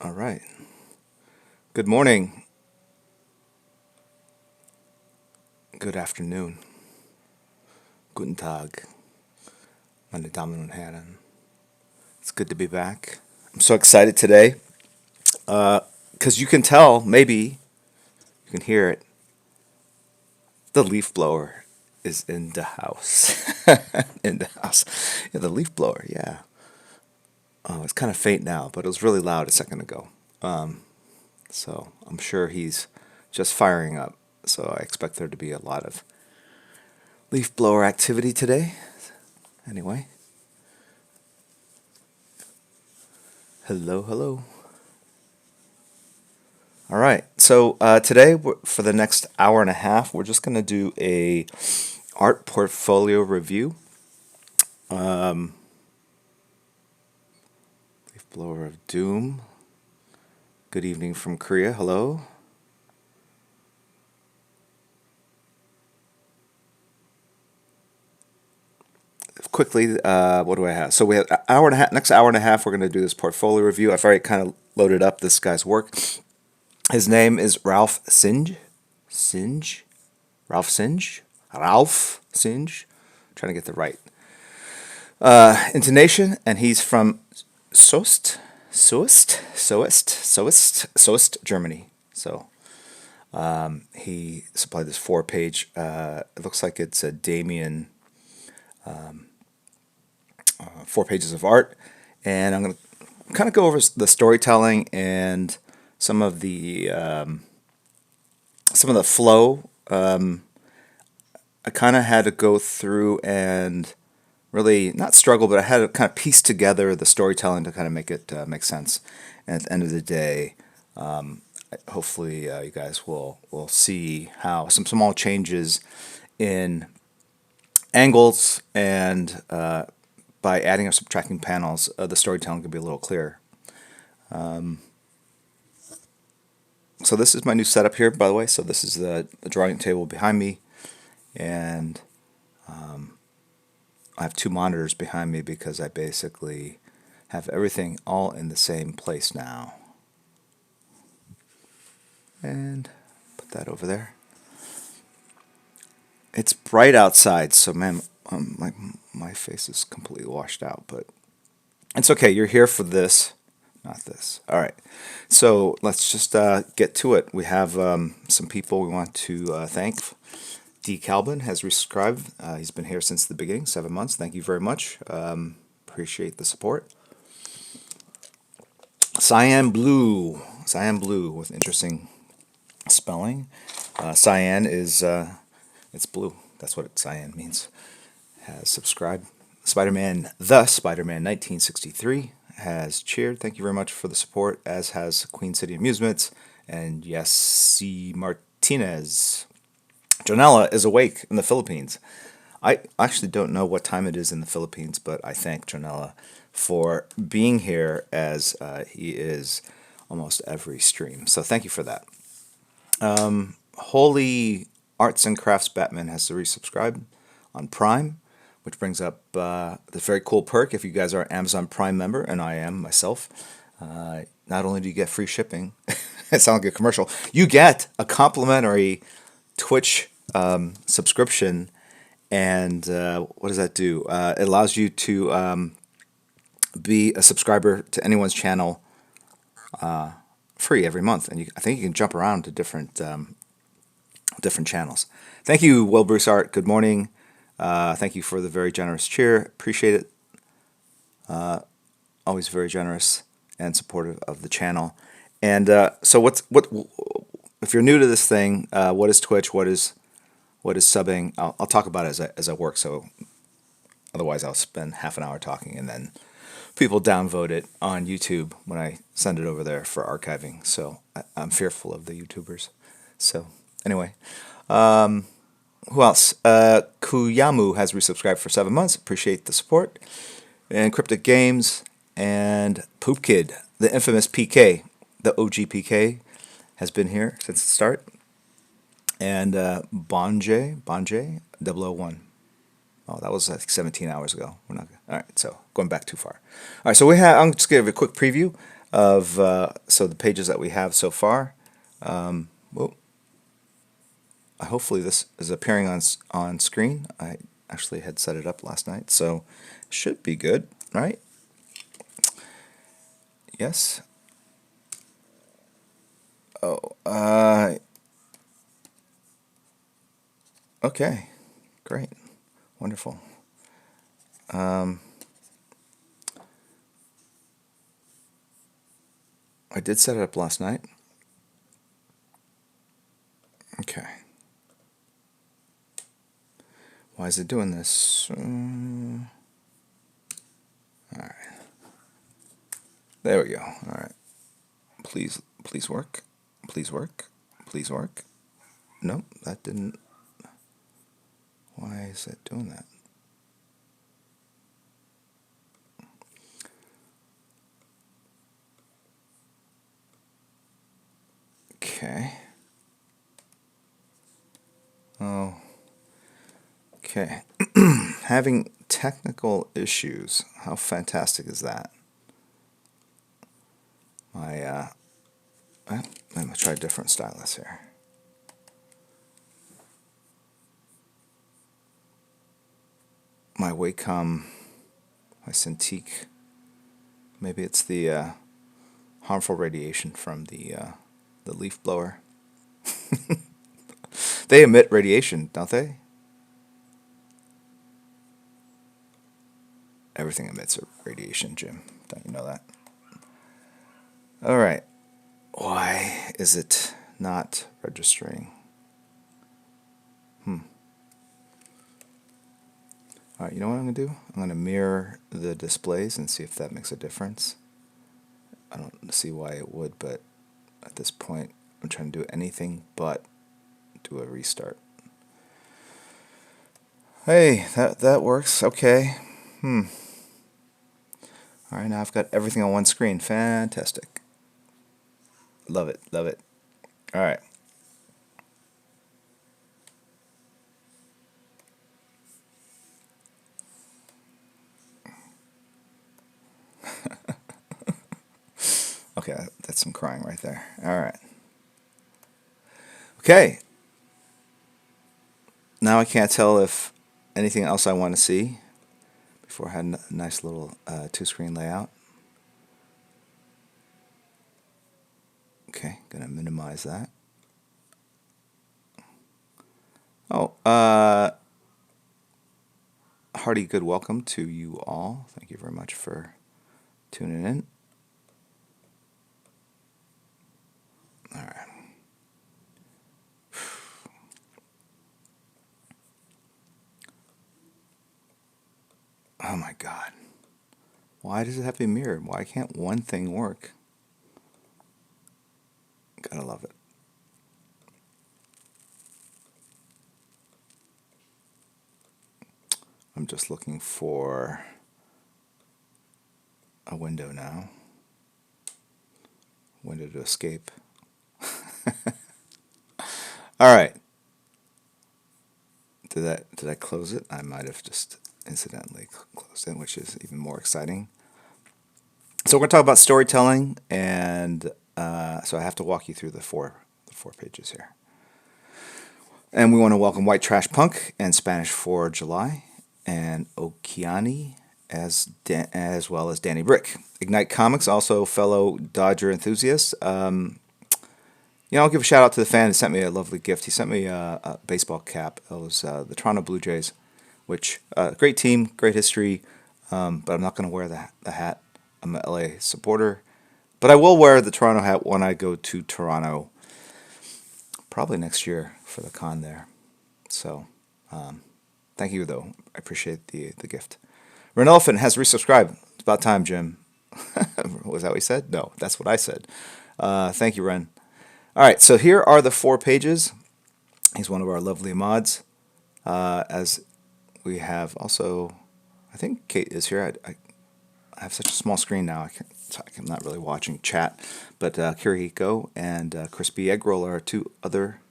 All right. Good morning. Good afternoon. Guten Tag, meine Damen und Herren. It's good to be back. I'm so excited today because you can tell, maybe you can hear it. The leaf blower is in the house. In the house. Yeah, the leaf blower. Yeah. Oh, it's kind of faint now, but it was really loud a second ago. So I'm sure he's just firing up. So I expect there to be a lot of leaf blower activity today. Anyway, hello, hello. All right. So today, for the next hour and a half, we're just going to do a art portfolio review. Leaf blower of doom. Good evening from Korea. Hello. Quickly, what do I have? So we have an hour and a half. Next hour and a half, we're going to do this portfolio review. I've already kind of loaded up this guy's work. His name is Ralph Singe. Singe? Ralph Singe? Ralph Singe? I'm trying to get the right intonation, and he's from Soest, Germany. So he supplied this 4-page. It looks like it's a Damien, 4 pages of art, and I'm going to kind of go over the storytelling and some of the flow. I kind of had to go through and really not struggle, but I had to kind of piece together the storytelling to kind of make it make sense. And at the end of the day, hopefully you guys will see how some small changes in angles and by adding or subtracting panels, the storytelling can be a little clearer. So this is my new setup here, by the way. So this is the drawing table behind me, and I have 2 monitors behind me because I basically have everything all in the same place now. And put that over there. It's bright outside, so man, my face is completely washed out, but it's okay. You're here for this, not this. All right. So let's just get to it. We have some people we want to thank. D. Calvin has resubscribed. He's been here since the beginning, 7 months. Thank you very much. Appreciate the support. Cyan Blue with interesting spelling. Cyan is it's blue. That's what cyan means. Has subscribed. The Spider-Man 1963 has cheered. Thank you very much for the support, as has Queen City Amusements and yes, C. Martinez. Jonella is awake in the Philippines. I actually don't know what time it is in the Philippines, but I thank Jonella for being here, as he is almost every stream. So thank you for that. Holy Arts and Crafts Batman has to resubscribe on Prime, which brings up the very cool perk if you guys are an Amazon Prime member, and I am myself. Not only do you get free shipping, it sounds like a commercial, you get a complimentary Twitch subscription, and what does that do? It allows you to be a subscriber to anyone's channel free every month, and I think you can jump around to different channels. Thank you, Will Bruce Art. Good morning. Thank you for the very generous cheer. Appreciate it. Always very generous and supportive of the channel. And so what if you're new to this thing? What is Twitch? What is subbing? I'll talk about it as I work. So otherwise, I'll spend half an hour talking, and then people downvote it on YouTube when I send it over there for archiving. So I'm fearful of the YouTubers. So anyway, who else? Kuyamu has resubscribed for 7 months. Appreciate the support. And Cryptic Games and Poop Kid, the infamous PK, the OG PK, has been here since the start. And Bonjay 001. Oh, that was like 17 hours ago. We're not all right. So going back too far. All right. So I'm just gonna give a quick preview. of so the pages that we have so far. Well, hopefully this is appearing on screen. I actually had set it up last night, so it should be good, right? Yes. Oh, okay, great, wonderful. I did set it up last night. Okay. Why is it doing this? All right. There we go. All right. Please work. Please work. Please work. Nope, that didn't. Why is it doing that? Okay. Oh. Okay. Having technical issues. How fantastic is that? I'm gonna try a different stylus here. My Wacom, my Cintiq. Maybe it's the harmful radiation from the leaf blower. They emit radiation, don't they? Everything emits radiation, Jim. Don't you know that? All right. Why is it not registering? All right, you know what I'm going to do? I'm going to mirror the displays and see if that makes a difference. I don't see why it would, but at this point, I'm trying to do anything but do a restart. Hey, that works. Okay. All right, now I've got everything on one screen. Fantastic. Love it, love it. All right. Okay, that's some crying right there. All right. Okay. Now I can't tell if anything else I want to see. Before I had a nice little two-screen layout. Okay, gonna minimize that. Oh, hearty good welcome to you all. Thank you very much for tuning in. All right. Oh my God. Why does it have to be mirrored? Why can't one thing work? Gotta love it. I'm just looking for a window now. Window to escape. All right. Did I close it? I might have just incidentally closed it, which is even more exciting. So we're going to talk about storytelling, and so I have to walk you through the four pages here. And we want to welcome White Trash Punk and Spanish for July, and Okiani, as well as Danny Brick. Ignite Comics, also fellow Dodger enthusiast. I'll give a shout out to the fan who sent me a lovely gift. He sent me a baseball cap. It was the Toronto Blue Jays, which great team, great history. But I'm not going to wear the hat. I'm an LA supporter, but I will wear the Toronto hat when I go to Toronto, probably next year for the con there. So, thank you though. I appreciate the gift. Ren Elephant has resubscribed. It's about time, Jim. Was that what he said? No, that's what I said. Thank you, Ren. All right, so here are the 4 pages. He's one of our lovely mods. As we have also, I think Kate is here. I have such a small screen now. I'm not really watching chat. But Kirihiko and Crispy Egg Roll are 2 other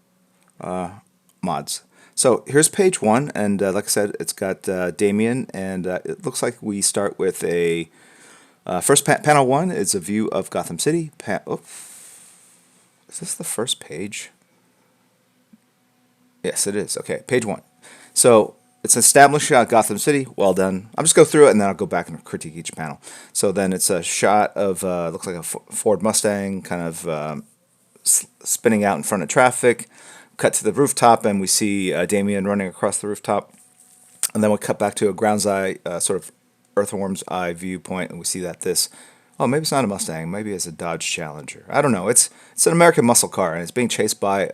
mods. So here's page 1, and like I said, it's got Damien, and it looks like we start with a First panel 1 is a view of Gotham City. Is this the first page? Yes, it is. Okay, page 1. So it's establishing Gotham City. Well done. I'll just go through it and then I'll go back and critique each panel. So then it's a shot of looks like a Ford Mustang kind of spinning out in front of traffic. Cut to the rooftop and we see Damien running across the rooftop. And then we'll cut back to a ground's eye, sort of earthworm's eye viewpoint, and we see that maybe it's not a Mustang, maybe it's a Dodge Challenger. I don't know. It's an American muscle car, and it's being chased by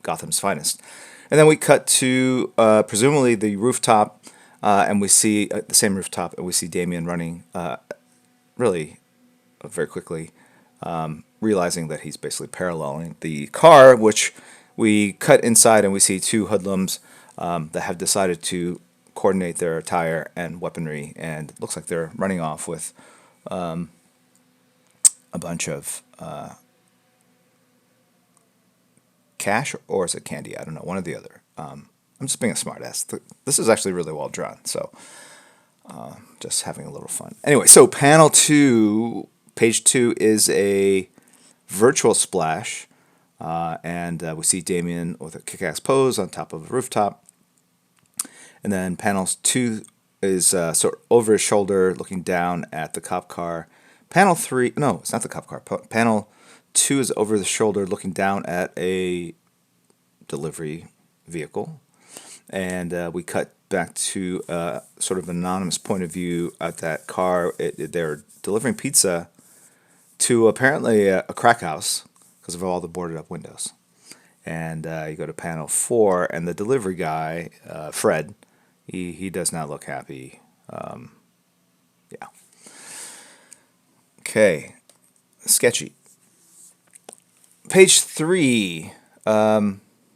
Gotham's finest. And then we cut to presumably the rooftop, and we see the same rooftop, and we see Damien running really very quickly, realizing that he's basically paralleling the car, which we cut inside, and we see two hoodlums that have decided to coordinate their attire and weaponry, and it looks like they're running off with a bunch of cash, or is it candy? I don't know, one or the other. I'm just being a smartass. This is actually really well drawn, so just having a little fun. Anyway, so panel 2, page 2 is a virtual splash, and we see Damien with a kick-ass pose on top of a rooftop. And then panel 2 is sort of over his shoulder, looking down at the cop car. Panel 3, no, it's not the cop car. Panel 2 is over the shoulder, looking down at a delivery vehicle. And we cut back to sort of an anonymous point of view at that car. They're delivering pizza to apparently a crack house because of all the boarded up windows. And you go to panel 4, and the delivery guy, Fred, he does not look happy. Yeah. Okay. Sketchy. Page 3.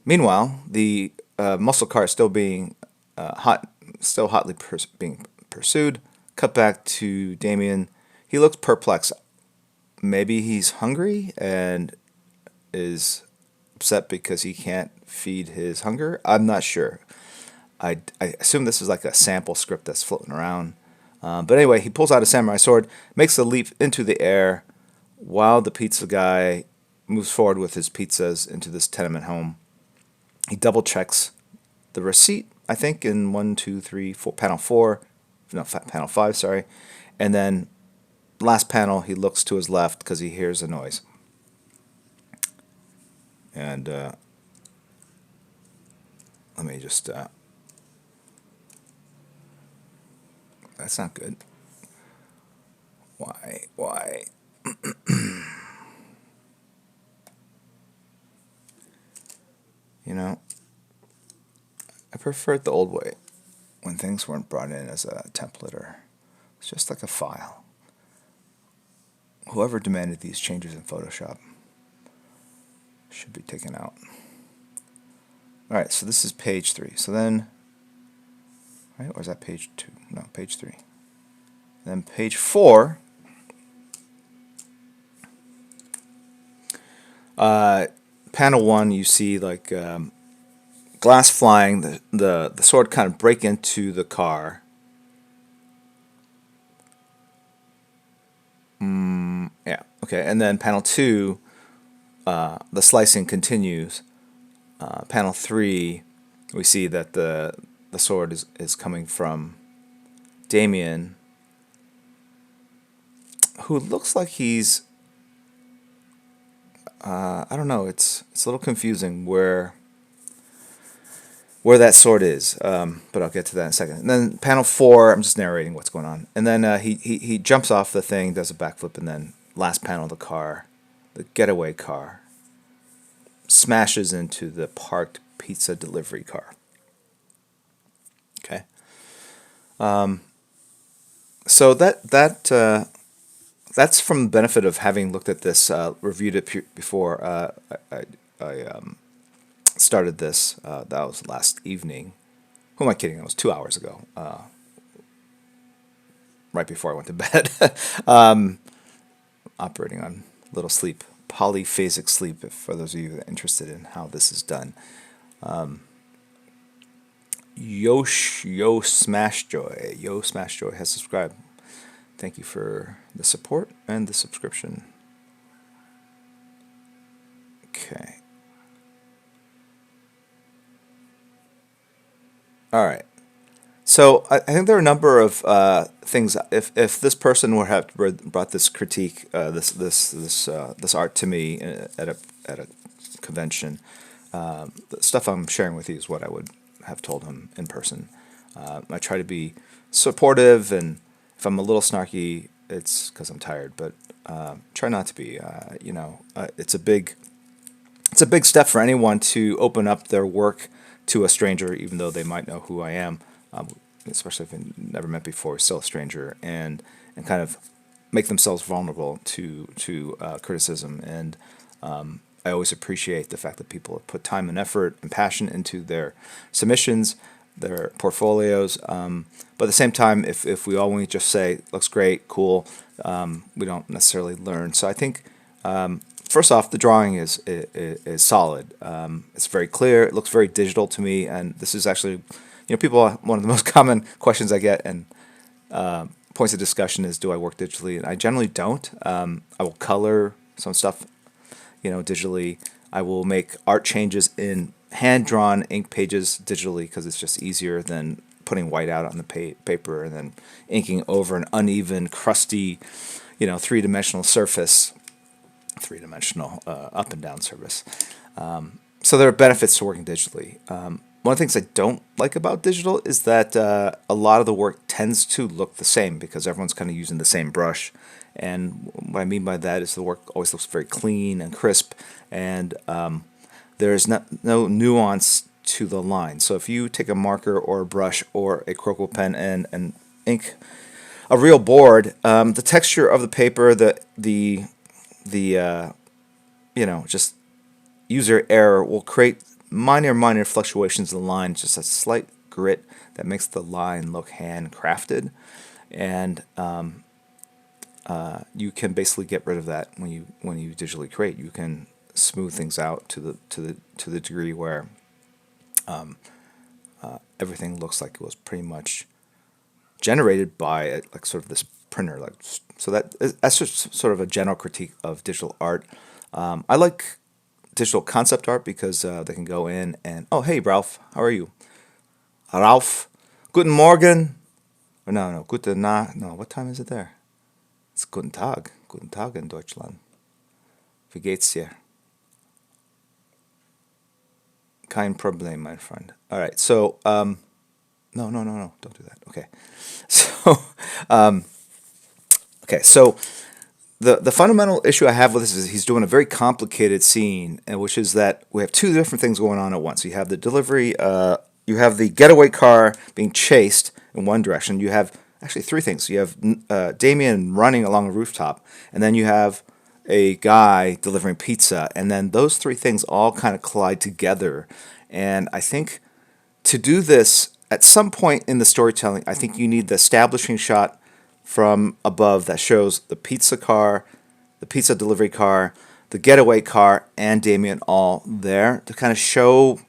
Meanwhile, the muscle car is still being hotly being pursued. Cut back to Damien. He looks perplexed. Maybe he's hungry and is upset because he can't feed his hunger. I'm not sure. I assume this is like a sample script that's floating around. But anyway, he pulls out a samurai sword, makes a leap into the air while the pizza guy moves forward with his pizzas into this tenement home. He double checks the receipt, I think, in 1, 2, 3, 4, panel 4, no, panel 5, sorry. And then last panel, he looks to his left because he hears a noise. And let me just... that's not good. Why? You know, I prefer it the old way, when things weren't brought in as a template or it's just like a file. Whoever demanded these changes in Photoshop should be taken out. Alright, so this is page 3. So then, right, or is that page 2? No, page 3. Then page 4, panel 1, you see like glass flying, the sword kind of break into the car. Yeah, okay, and then panel 2, the slicing continues. Panel 3, we see that the sword is coming from Damien, who looks like he's I don't know, it's a little confusing where that sword is, but I'll get to that in a second. And then panel 4, I'm just narrating what's going on. And then he jumps off the thing, does a backflip, and then last panel, the car, the getaway car, smashes into the parked pizza delivery car. Okay. So that's from the benefit of having looked at this, reviewed it before I started this. That was last evening. Who am I kidding? That was 2 hours ago. Right before I went to bed. Operating on little sleep, polyphasic sleep, for those of you that are interested in how this is done. Yo Smash Joy has subscribed. Thank you for the support and the subscription. Okay. All right. So I think there are a number of things. If this person would have brought this critique, this art to me at a convention, the stuff I'm sharing with you is what I would have told him in person. I try to be supportive, and if I'm a little snarky, it's because I'm tired. But try not to be. It's a big step for anyone to open up their work to a stranger, even though they might know who I am, especially if they've never met before, still a stranger, and kind of make themselves vulnerable to criticism. And I always appreciate the fact that people have put time and effort and passion into their submissions, their portfolios. But at the same time, if we only just say, looks great, cool, we don't necessarily learn. So I think, first off, the drawing is solid. It's very clear. It looks very digital to me. And this is actually, people, one of the most common questions I get and points of discussion is, do I work digitally? And I generally don't. I will color some stuff digitally. I will make art changes in hand-drawn ink pages digitally because it's just easier than putting white out on the paper and then inking over an uneven, crusty, three-dimensional surface, three-dimensional up and down surface. So there are benefits to working digitally. One of the things I don't like about digital is that a lot of the work tends to look the same because everyone's kind of using the same brush. And what I mean by that is the work always looks very clean and crisp, and there's no nuance to the line. So if you take a marker or a brush or a croquis pen and ink a real board, the texture of the paper, the just user error will create minor fluctuations in the line, just a slight grit that makes the line look handcrafted, and you can basically get rid of that when you digitally create. You can smooth things out to the degree where everything looks like it was pretty much generated by like sort of this printer. So that's just sort of a general critique of digital art. I like digital concept art because they can go in and, oh, hey, Ralph, how are you? Ralph, guten Morgen. Or no, guten Nacht. No, what time is it there? It's guten Tag. Guten Tag in Deutschland. Wie geht's dir? Kein Problem, my friend. All right, so, no, don't do that. Okay. So, so the fundamental issue I have with this is he's doing a very complicated scene, and which is that we have two different things going on at once. You have the delivery, you have the getaway car being chased in one direction. You have actually three things. You have Damien running along a rooftop, and then you have a guy delivering pizza, and then those three things all kind of collide together. And I think to do this, at some point in the storytelling, I think you need the establishing shot from above that shows the pizza car, the pizza delivery car, the getaway car, and Damien all there to kind of show,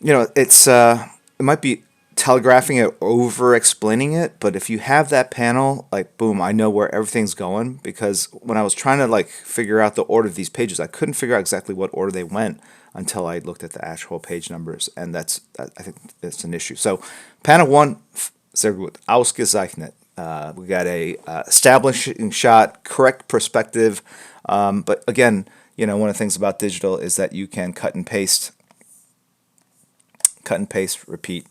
it's it might be telegraphing it, over explaining it, but if you have that panel, like, boom, I know where everything's going, because when I was trying to like figure out the order of these pages, I couldn't figure out exactly what order they went until I looked at the actual page numbers, and I think that's an issue. So panel 1, sehr gut, ausgezeichnet. We got a establishing shot, correct perspective, but again, one of the things about digital is that you can cut and paste, repeat,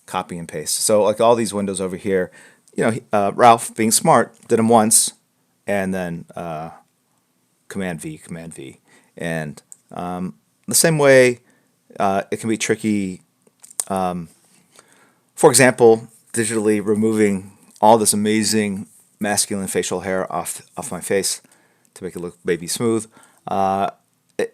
copy and paste. So like all these windows over here, Ralph, being smart, did them once, and then Command V, and the same way it can be tricky. For example, digitally removing all this amazing masculine facial hair off my face to make it look baby smooth.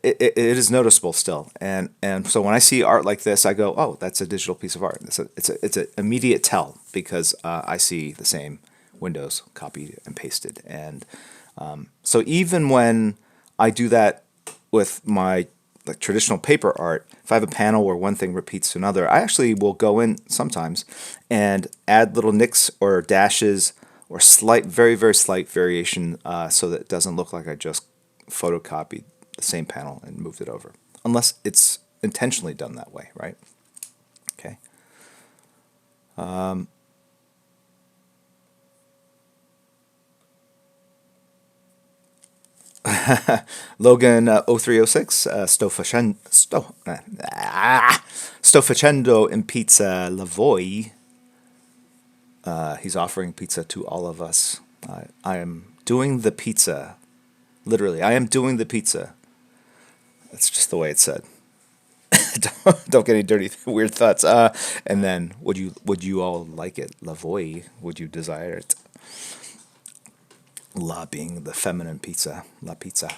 It is noticeable still, and so when I see art like this, I go, oh, that's a digital piece of art. It's an immediate tell because I see the same windows copied and pasted, and so even when I do that with my like traditional paper art, if I have a panel where one thing repeats to another, I actually will go in sometimes and add little nicks or dashes or slight, very, very slight variation so that it doesn't look like I just photocopied the same panel and moved it over. Unless it's intentionally done that way, right? Okay. Logan 0306 sto facendo in pizza la voi. He's offering pizza to all of us. I am doing the pizza. Literally, I am doing the pizza. That's just the way it's said. Don't get any dirty, weird thoughts. And then, would you all like it? La voi. Would you desire it? La being the feminine pizza. La pizza.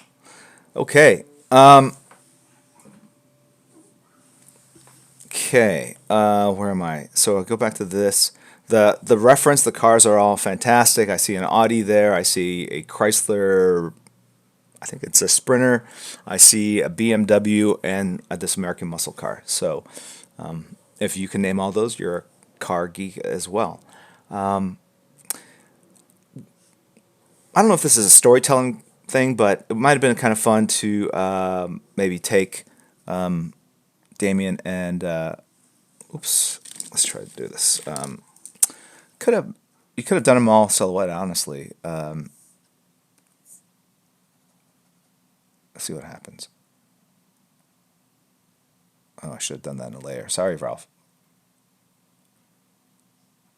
Okay. Okay. Where am I? So I'll go back to this. The reference, the cars are all fantastic. I see an Audi there. I see a Chrysler, I think it's a Sprinter. I see a BMW and this American muscle car. So if you can name all those, you're a car geek as well. I don't know if this is a storytelling thing, but it might have been kind of fun to maybe take Damien and oops, let's try to do this. You could have done them all silhouette, honestly. Let's see what happens. Oh, I should have done that in a layer. Sorry, Ralph.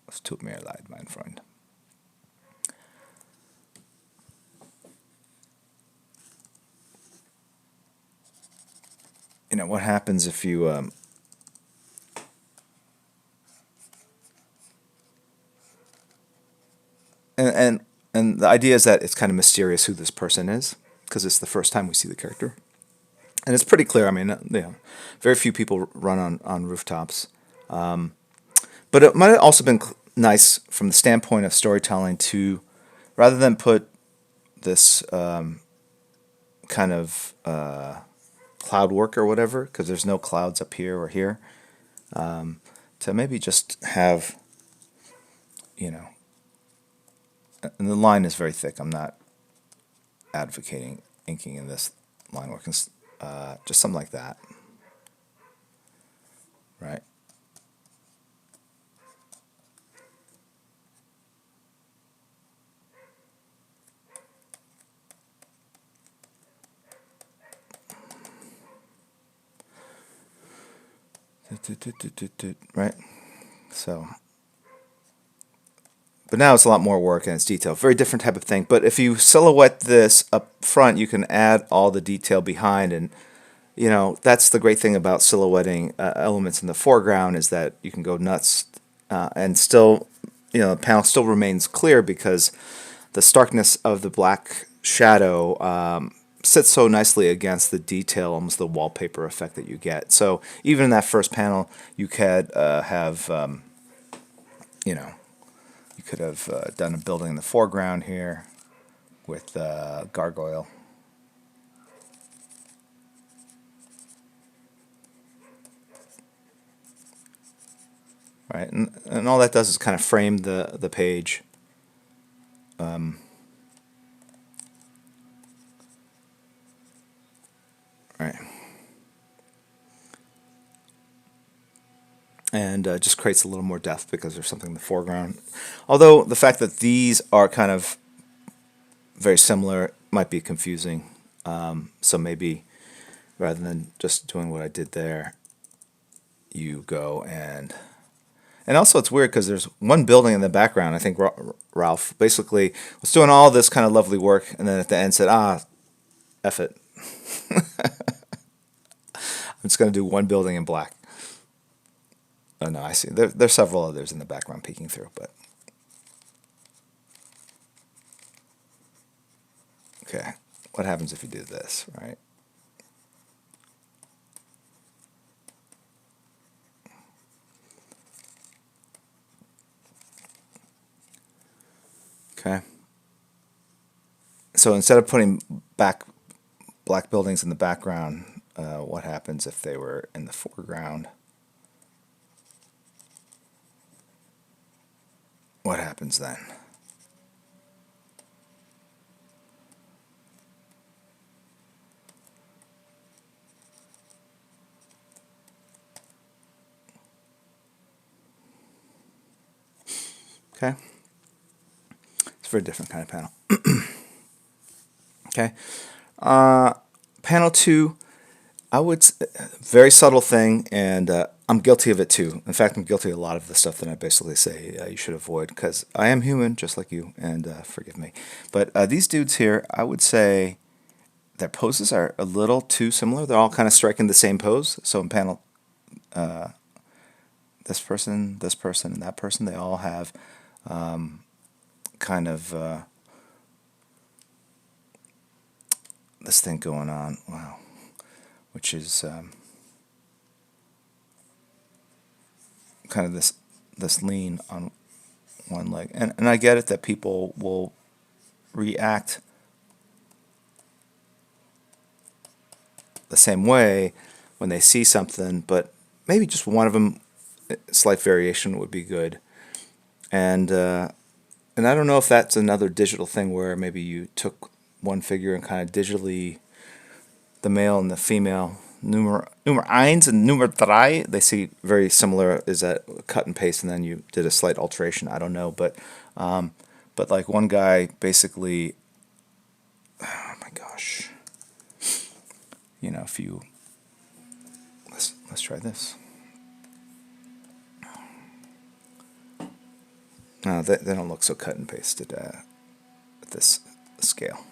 Es tut mir leid, mein Freund. You know, what happens if you... And the idea is that it's kind of mysterious who this person is, because it's the first time we see the character. And it's pretty clear. I mean, very few people run on rooftops. But it might have also been nice from the standpoint of storytelling to, rather than put this kind of cloud work or whatever, because there's no clouds up here or here, to maybe just have, and the line is very thick. I'm not advocating inking in this line work. Just something like that, right? Right? So, but now it's a lot more work and it's detailed. Very different type of thing. But if you silhouette this up front, you can add all the detail behind. And, that's the great thing about silhouetting elements in the foreground, is that you can go nuts and still, the panel still remains clear because the starkness of the black shadow sits so nicely against the detail, almost the wallpaper effect that you get. So even in that first panel, you could have, you could have done a building in the foreground here with gargoyle. Right, and all that does is kind of frame the page. Right. And just creates a little more depth because there's something in the foreground. Although the fact that these are kind of very similar might be confusing. So maybe rather than just doing what I did there, you go and also it's weird because there's one building in the background. I think Ralph basically was doing all this kind of lovely work, and then at the end said, F it. I'm just going to do one building in black. Oh, no, I see. There's several others in the background peeking through, but... Okay, what happens if you do this, right? Okay. So instead of putting black buildings in the background, what happens if they were in the foreground. What happens then? Okay. It's a very different kind of panel. Okay. Panel 2, very subtle thing, and I'm guilty of it too. In fact, I'm guilty of a lot of the stuff that I basically say you should avoid, because I am human just like you, and forgive me. But these dudes here, I would say their poses are a little too similar. They're all kind of striking the same pose. So in panel, this person, and that person, they all have kind of this thing going on. Wow. Which is kind of this lean on one leg. And I get it that people will react the same way when they see something, but maybe just one of them, slight variation would be good. And I don't know if that's another digital thing where maybe you took one figure and kind of digitally, the male and the female, number eins and number drei, they see very similar. Is that cut and paste, and then you did a slight alteration? I don't know, but like one guy basically, oh my gosh, if you let's try this. No, they don't look so cut and pasted at this scale.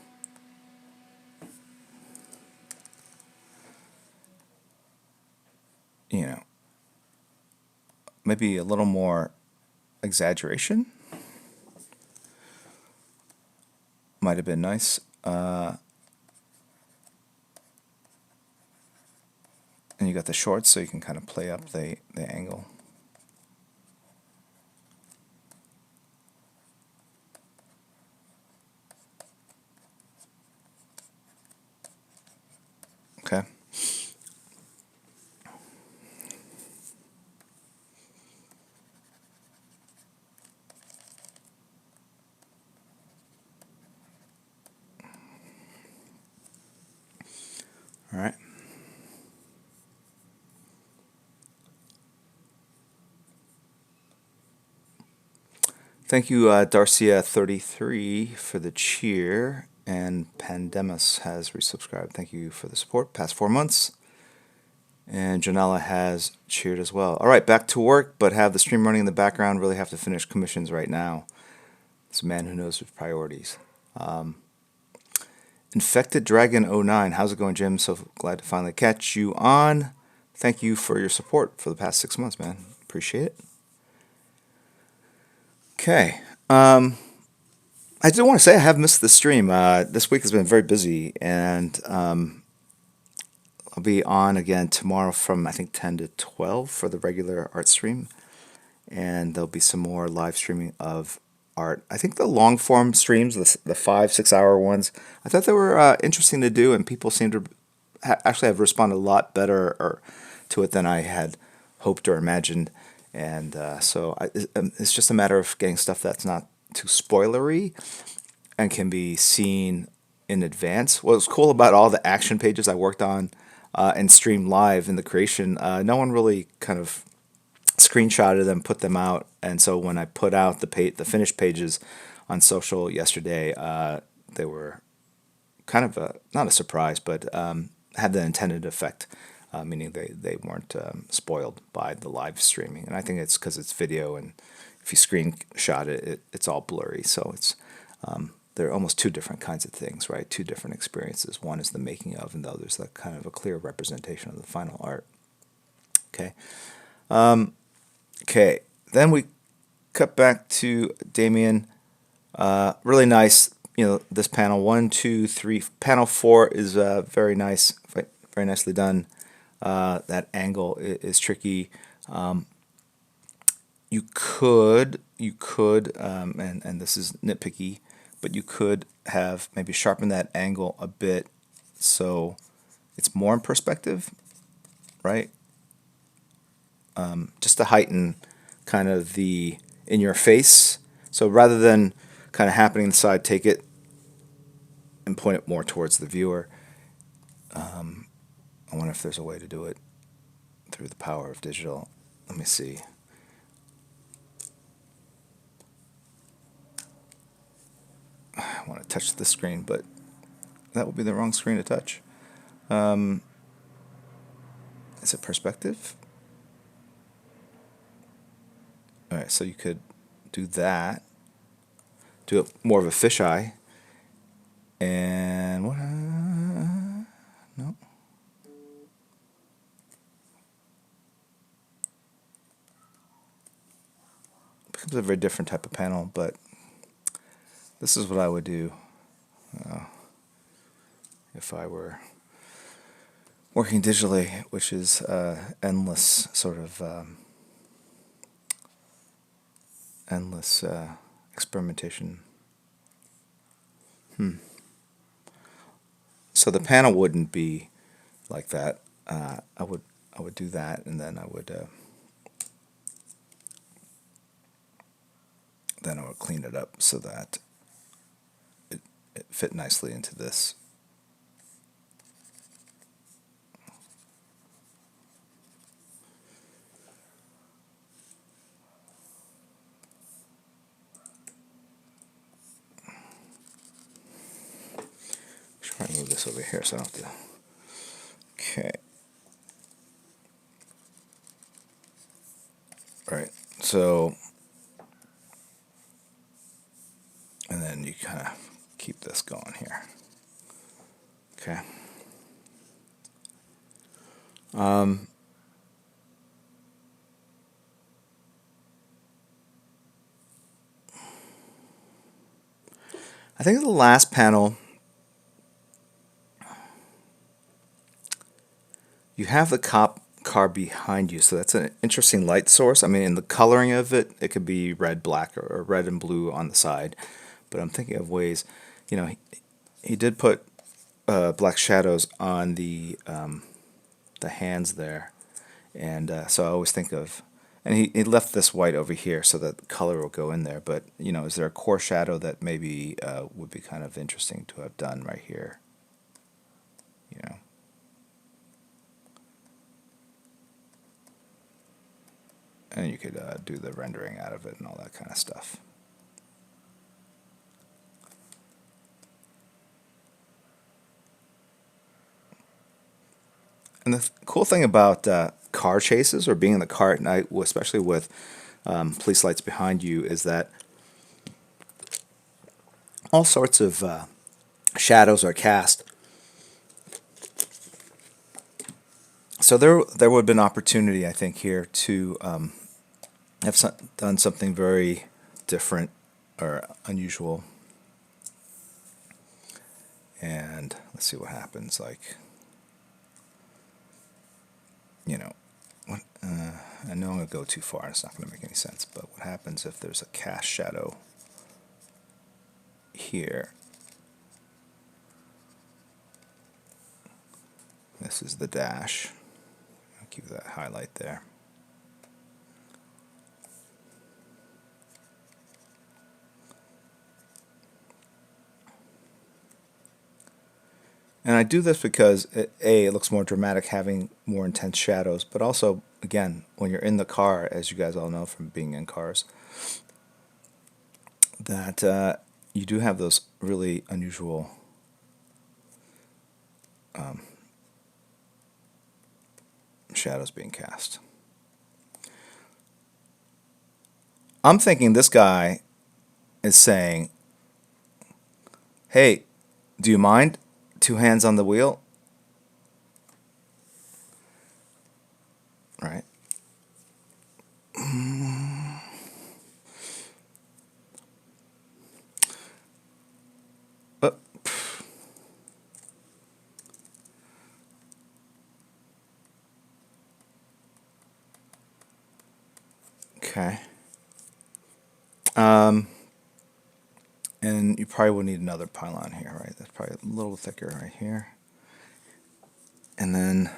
Maybe a little more exaggeration might have been nice. And you got the shorts, so you can kind of play up the angle. Okay. All right. Thank you, Darcia33, for the cheer, and Pandemus has resubscribed. Thank you for the support past 4 months. And Janela has cheered as well. All right, back to work, but have the stream running in the background. Really have to finish commissions right now. It's a man who knows his priorities. Infected Dragon 09. How's it going, Jim? So glad to finally catch you on. Thank you for your support for the past 6 months, man. Appreciate it. Okay. I do want to say I have missed the stream. This week has been very busy, and I'll be on again tomorrow from, I think, 10 to 12 for the regular art stream. And there'll be some more live streaming of art. I think the long form streams, the 5-6 hour ones, I thought they were interesting to do, and people seem to actually have responded a lot better to it than I had hoped or imagined. And so it's just a matter of getting stuff that's not too spoilery and can be seen in advance. What was cool about all the action pages I worked on and streamed live in the creation, no one really kind of screenshotted them, put them out, and so when I put out the finished pages on social yesterday, they were kind of not a surprise, but had the intended effect, meaning they weren't spoiled by the live streaming. And I think it's because it's video, and if you screenshot it, it's all blurry. So it's they're almost two different kinds of things, right? Two different experiences. One is the making of, and the other is the kind of a clear representation of the final art. Okay. Okay. Then we cut back to Damien. Really nice. This panel 1, 2, 3. Panel 4 is very nice, very nicely done. That angle is tricky. You could, and this is nitpicky, but you could have maybe sharpened that angle a bit so it's more in perspective, right? Just to heighten kind of the in your face. So rather than kind of happening inside, take it and point it more towards the viewer. I wonder if there's a way to do it through the power of digital. Let me see. I want to touch the screen, but that would be the wrong screen to touch. Is it perspective? All right, so you could do that. Do it more of a fisheye. And what? No. Becomes a very different type of panel, but this is what I would do if I were working digitally, which is endless sort of endless experimentation. So the panel wouldn't be like that. I would do that, and then I would clean it up so that it fit nicely into this. Try to move this over here so I don't have to. Okay. Right. So, and then you kind of keep this going here. Okay. I think the last panel, you have the cop car behind you, so that's an interesting light source. I mean, in the coloring of it, it could be red, black, or red and blue on the side. But I'm thinking of ways, he did put black shadows on the hands there, and so I always think of, and he left this white over here so that the color will go in there. But is there a core shadow that maybe would be kind of interesting to have done right here? And you could do the rendering out of it and all that kind of stuff. And the cool thing about car chases or being in the car at night, especially with police lights behind you, is that all sorts of shadows are cast. So there would have been opportunity, I think, here to have done something very different or unusual. And let's see what happens. Like, I know I'm going to go too far. It's not going to make any sense. But what happens if there's a cast shadow here? This is the dash. I'll keep that highlight there. And I do this because, it looks more dramatic having more intense shadows, but also, again, when you're in the car, as you guys all know from being in cars, that you do have those really unusual shadows being cast. I'm thinking this guy is saying, hey, do you mind? 2 hands on the wheel? Right. Okay. And you probably will need another pylon here, right? That's probably a little thicker right here. And then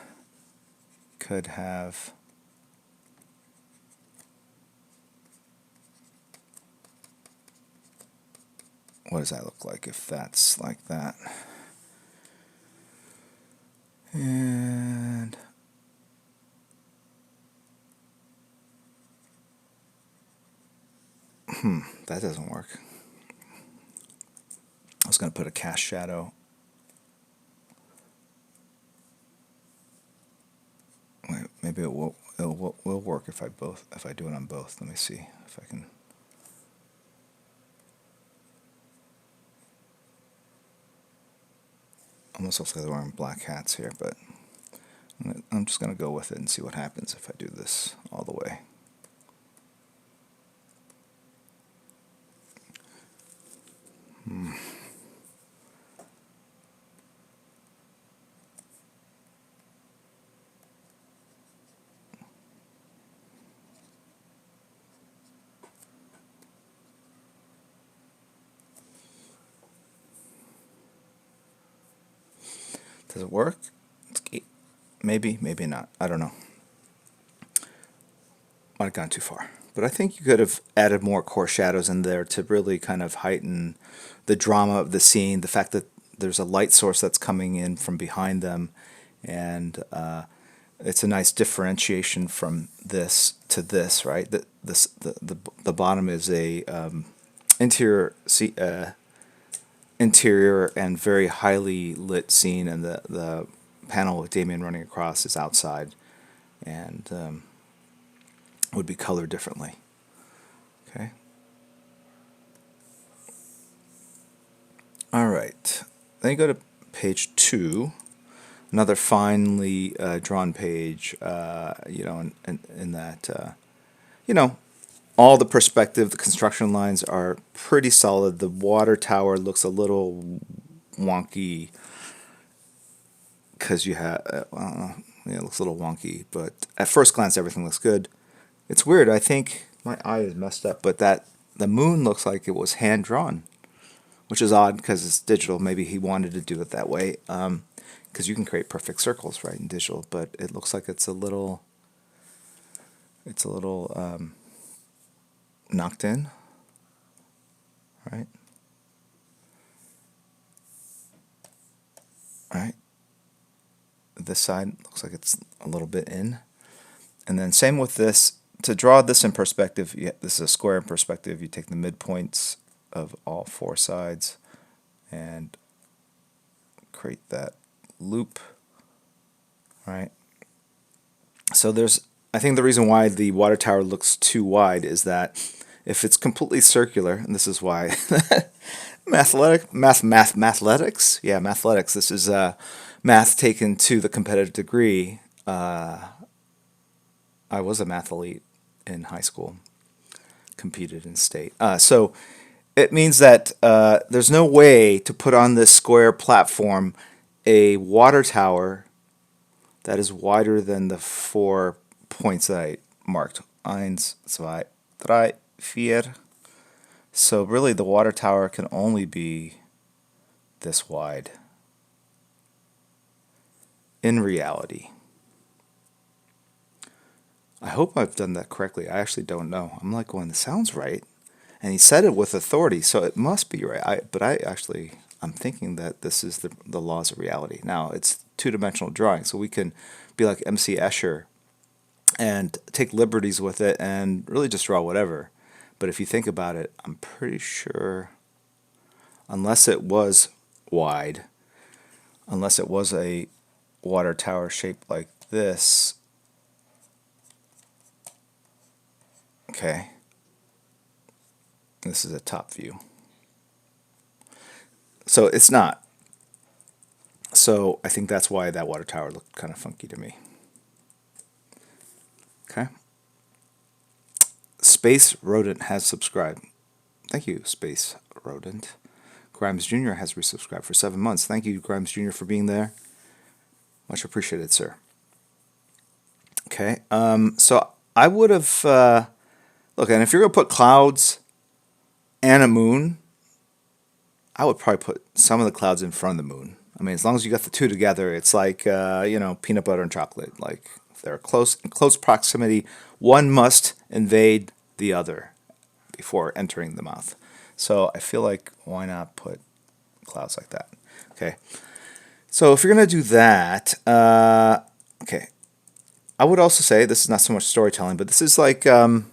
could have what does that look like if that's like that? And that doesn't work. I was going to put a cast shadow. Wait, maybe it will work if I do it on both. Let me see if I can. Almost looks like they're wearing black hats here, but I'm just going to go with it and see what happens if I do this all the way. Does it work? Maybe, maybe not. I don't know. Might have gone too far. But I think you could have added more core shadows in there to really kind of heighten the drama of the scene, the fact that there's a light source that's coming in from behind them, and it's a nice differentiation from this to this, right? The bottom is a interior and very highly lit scene, and the panel with Damien running across is outside, and would be colored differently. Okay. All right. Then you go to page 2, another finely drawn page. In that, all the perspective, the construction lines are pretty solid. The water tower looks a little wonky because you have, it looks a little wonky, but at first glance everything looks good. It's weird. I think my eye is messed up, but the moon looks like it was hand drawn, which is odd because it's digital. Maybe he wanted to do it that way, because you can create perfect circles, right, in digital. But it looks like it's a little knocked in, right? Right. This side looks like it's a little bit in, and then same with this. To draw this in perspective, this is a square in perspective. You take the midpoints of all 4 sides and create that loop, right? So I think the reason why the water tower looks too wide is that if it's completely circular, and this is why mathletics. Yeah, mathletics. This is math taken to the competitive degree. I was a mathlete in high school, competed in state. So it means that there's no way to put on this square platform a water tower that is wider than the 4 points that I marked. 1, 2, 3, 4. So really the water tower can only be this wide in reality. I hope I've done that correctly. I actually don't know. I'm like going, this sounds right. And he said it with authority, so it must be right. I'm thinking that this is the laws of reality. Now, it's 2-dimensional drawing, so we can be like MC Escher and take liberties with it and really just draw whatever. But if you think about it, I'm pretty sure, unless it was wide, unless it was a water tower shaped like this, okay, this is a top view. So it's not. So I think that's why that water tower looked kind of funky to me. Okay. Space Rodent has subscribed. Thank you, Space Rodent. Grimes Jr. has resubscribed for 7 months. Thank you, Grimes Jr., for being there. Much appreciated, sir. Okay. So I would have... look, and if you're going to put clouds and a moon, I would probably put some of the clouds in front of the moon. I mean, as long as you got the two together, it's like peanut butter and chocolate. Like if they're in close proximity, one must invade the other before entering the mouth. So I feel like why not put clouds like that? Okay. So if you're gonna do that, okay. I would also say this is not so much storytelling, but this is like if you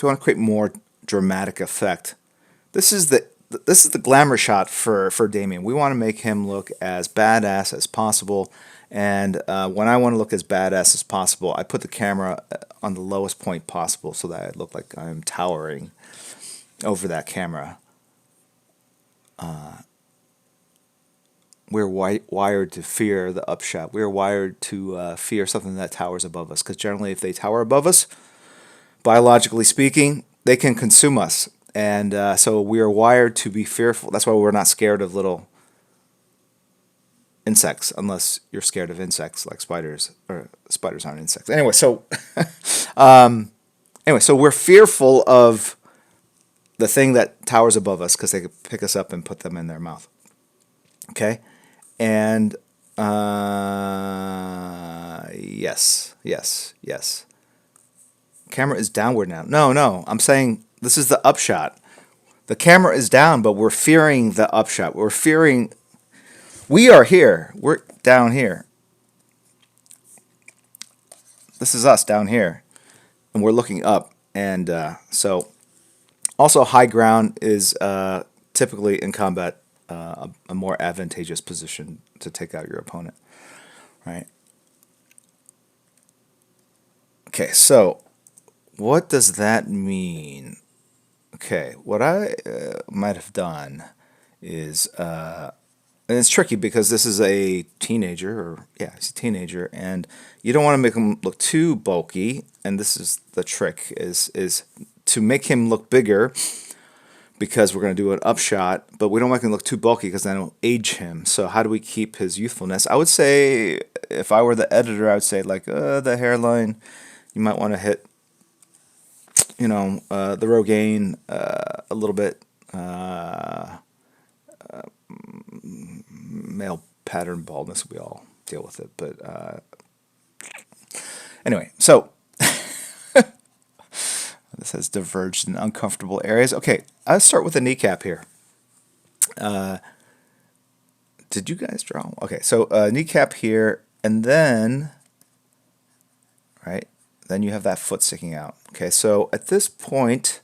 want to create more dramatic effect, this is the glamour shot for Damien. We want to make him look as badass as possible, and when I want to look as badass as possible, I put the camera on the lowest point possible so that I look like I'm towering over that camera. We're wired to fear the upshot. We're wired to fear something that towers above us, because generally if they tower above us, biologically speaking, they can consume us. And so we are wired to be fearful. That's why we're not scared of little insects, unless you're scared of insects like spiders. Or spiders aren't insects. Anyway, so so we're fearful of the thing that towers above us because they could pick us up and put them in their mouth. Okay, and yes. Camera is downward now. No, I'm saying this is the upshot. The camera is down, but we're fearing the upshot. We are here. We're down here. This is us down here, and we're looking up. And so, also high ground is typically in combat a more advantageous position to take out your opponent, right? Okay, so what does that mean? Okay, what I might have done is, and it's tricky because this is a teenager, he's a teenager, and you don't want to make him look too bulky. And this is the trick: is to make him look bigger, because we're going to do an upshot, but we don't make him look too bulky because then it'll age him. So how do we keep his youthfulness? I would say, if I were the editor, I would say like the hairline, you might want to hit, the Rogaine a little bit, male pattern baldness. We all deal with it, but anyway, so this has diverged in uncomfortable areas. Okay, I'll start with the kneecap here. Did you guys draw? Okay, so kneecap here, and then, right, then you have that foot sticking out. Okay, so at this point,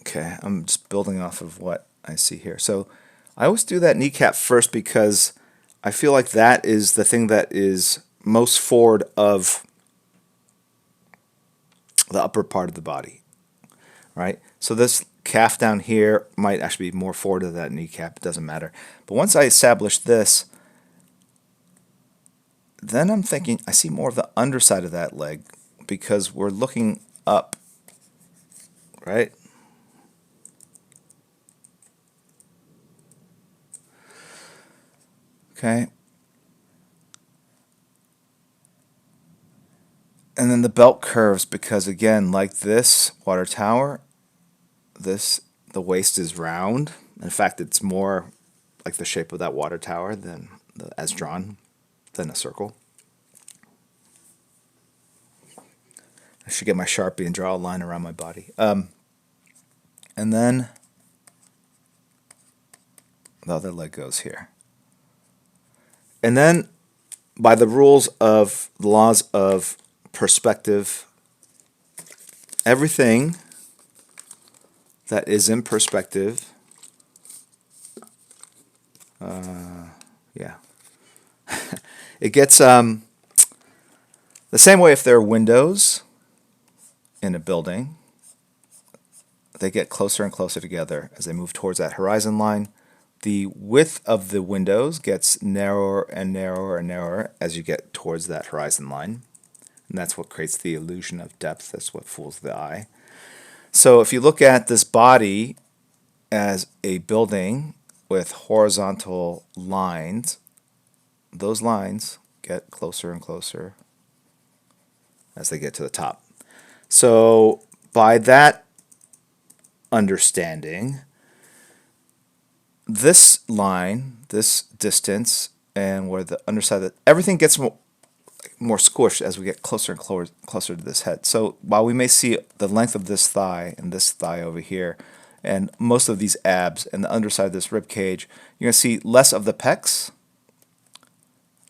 okay, I'm just building off of what I see here. So I always do that kneecap first because I feel like that is the thing that is most forward of the upper part of the body, right? So this calf down here might actually be more forward of that kneecap. It doesn't matter. But once I establish this, then I'm thinking I see more of the underside of that leg because we're looking up, right? Okay. And then the belt curves because, again, like this water tower, the waist is round. In fact, it's more like the shape of that water tower than as drawn than a circle. I should get my Sharpie and draw a line around my body. And then the other leg goes here. And then by the rules of the laws of perspective, everything that is in perspective, it gets the same way if there are windows in a building, they get closer and closer together as they move towards that horizon line. The width of the windows gets narrower and narrower and narrower as you get towards that horizon line. And that's what creates the illusion of depth. That's what fools the eye. So if you look at this body as a building with horizontal lines, those lines get closer and closer as they get to the top. So by that understanding, this line, this distance, and where the underside, that everything gets more squished as we get closer and closer to this head. So while we may see the length of this thigh and this thigh over here, and most of these abs and the underside of this rib cage, you're going to see less of the pecs,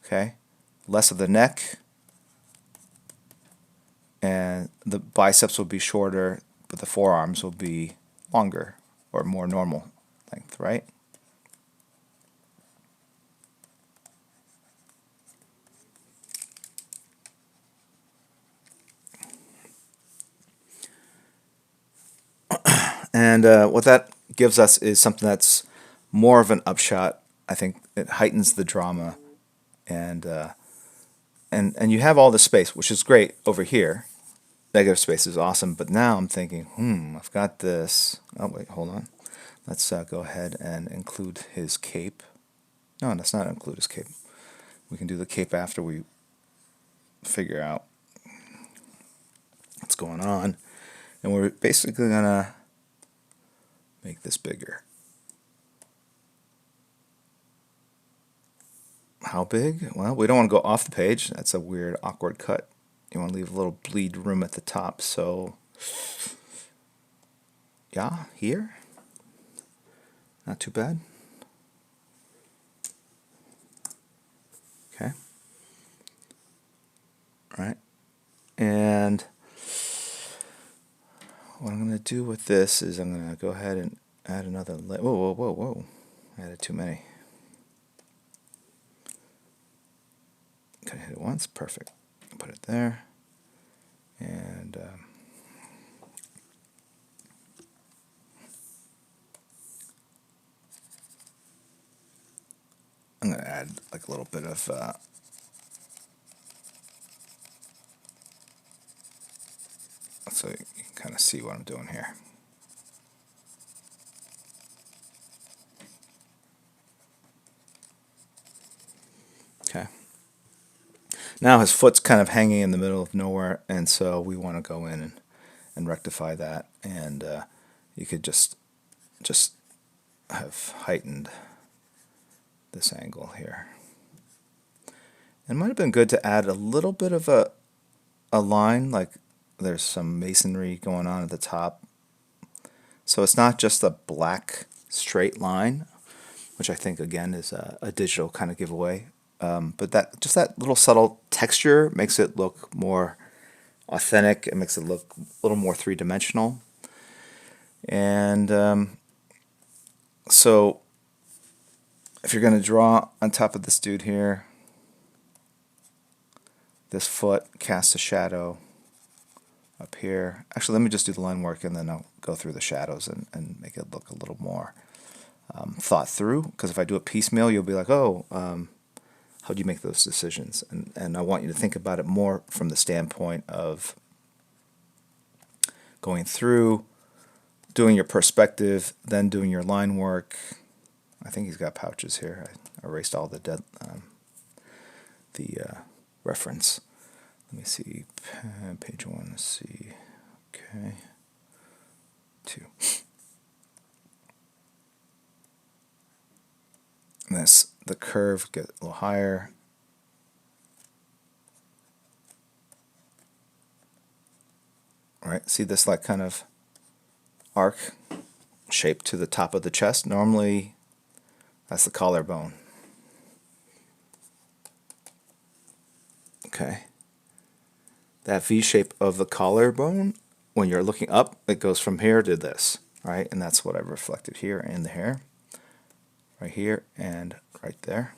okay, less of the neck, and the biceps will be shorter, but the forearms will be longer or more normal length, right? And what that gives us is something that's more of an upshot. I think it heightens the drama, and and you have all the space, which is great over here. Negative space is awesome, but now I'm thinking, I've got this. Oh wait, hold on. Let's go ahead and include his cape. No, let's not include his cape. We can do the cape after we figure out what's going on, and we're basically gonna make this bigger. How big? Well, we don't want to go off the page. That's a weird, awkward cut. You want to leave a little bleed room at the top. So, yeah, here. Not too bad. Okay. All right. And what I'm going to do with this is I'm going to go ahead and add another layer. Whoa, whoa, whoa, whoa. I added too many. Can I hit it once? Perfect. Put it there. And I'm going to add like a little bit of so you can kind of see what I'm doing here. Okay. Now his foot's kind of hanging in the middle of nowhere, and so we want to go in and rectify that. And you could just have heightened this angle here. It might have been good to add a little bit of a line, like there's some masonry going on at the top. So it's not just a black straight line, which I think again is a digital kind of giveaway. But that little subtle texture makes it look more authentic. It makes it look a little more three-dimensional. And so if you're going to draw on top of this dude here, this foot casts a shadow up here. Actually, let me just do the line work and then I'll go through the shadows and make it look a little more thought through. Because if I do it piecemeal, you'll be like, oh, how do you make those decisions? And I want you to think about it more from the standpoint of going through, doing your perspective, then doing your line work. I think he's got pouches here. I erased all the reference. Let me see, page 1, let's see, okay, 2. And this, the curve, get a little higher. All right, see this like kind of arc shape to the top of the chest? Normally, that's the collarbone. Okay. That V shape of the collarbone, when you're looking up, it goes from here to this, right? And that's what I've reflected here in the hair, right here and right there.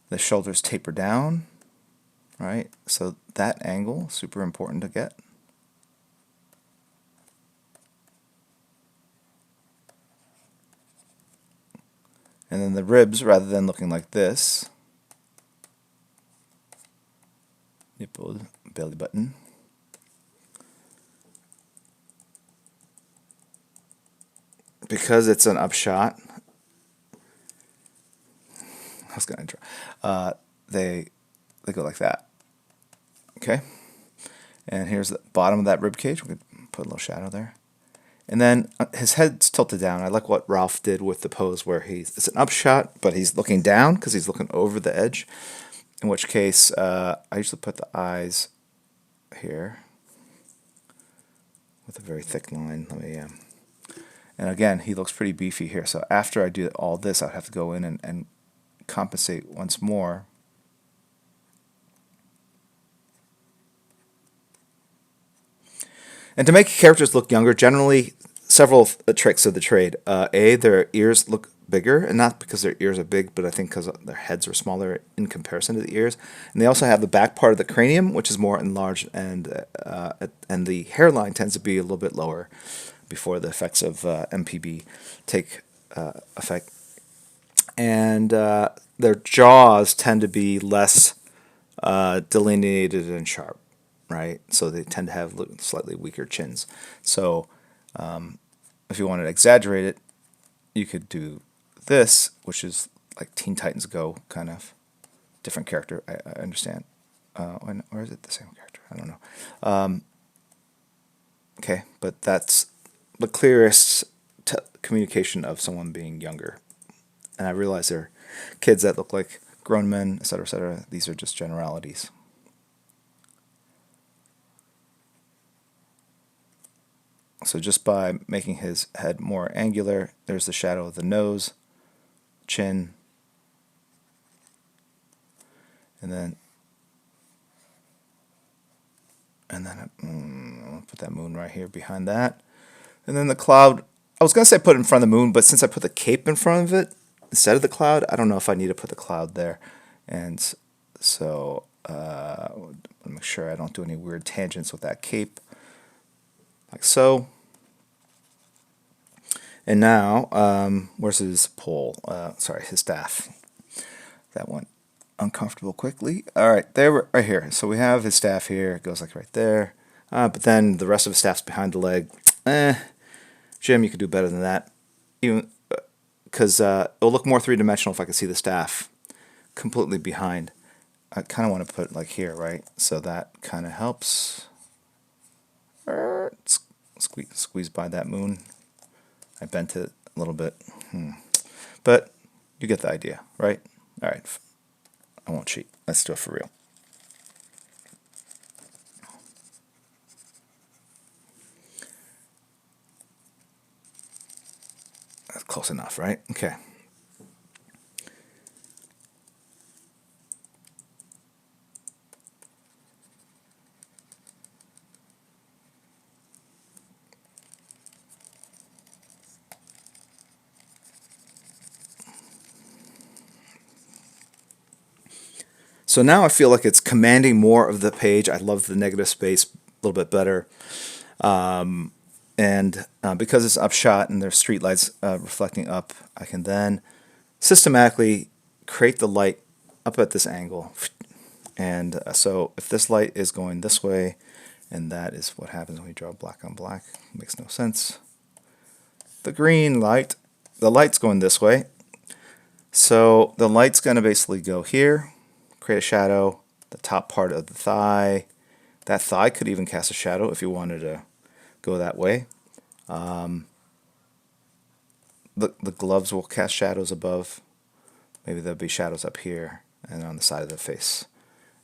The shoulders taper down, right? So that angle, super important to get. And then the ribs, rather than looking like this, nipple, belly button. Because it's an upshot, I was going to draw. They go like that. Okay? And here's the bottom of that rib cage. We could put a little shadow there. And then his head's tilted down. I like what Ralph did with the pose where it's an upshot, but he's looking down because he's looking over the edge. In which case, I usually put the eyes here with a very thick line. Let me, and again, he looks pretty beefy here. So after I do all this, I'd have to go in and compensate once more. And to make characters look younger, generally, several tricks of the trade. A, their ears look bigger, and not because their ears are big, but I think because their heads are smaller in comparison to the ears. And they also have the back part of the cranium, which is more enlarged, and the hairline tends to be a little bit lower before the effects of MPB take effect. And their jaws tend to be less delineated and sharp, right? So they tend to have slightly weaker chins. So if you wanted to exaggerate it, you could do this, which is like Teen Titans Go, kind of different character. I understand. Or is it the same character? I don't know. Okay, but that's the clearest communication of someone being younger. And I realize there are kids that look like grown men, etc., etc. These are just generalities. So just by making his head more angular, there's the shadow of the nose, chin, and then I'll put that moon right here behind that. And then the cloud, I was going to say put it in front of the moon, but since I put the cape in front of it instead of the cloud, I don't know if I need to put the cloud there. And so I'll make sure I don't do any weird tangents with that cape, like so. And now, where's his pole? Sorry, his staff. That went uncomfortable quickly. All right, there, right here. So we have his staff here. It goes like right there. But then the rest of the staff's behind the leg. Jim, you could do better than that. Even because it'll look more three-dimensional if I could see the staff completely behind. I kind of want to put it like here, right? So that kind of helps. Squeeze by that moon. I bent it a little bit. But you get the idea, right? All right. I won't cheat. Let's do it for real. That's close enough, right? Okay. So now I feel like it's commanding more of the page. I love the negative space a little bit better. And because it's upshot and there's street lights reflecting up, I can then systematically create the light up at this angle. And so if this light is going this way, and that is what happens when we draw black on black, makes no sense. The green light, the light's going this way. So the light's going to basically go here, create a shadow, the top part of the thigh. That thigh could even cast a shadow if you wanted to go that way. The gloves will cast shadows above. Maybe there'll be shadows up here and on the side of the face.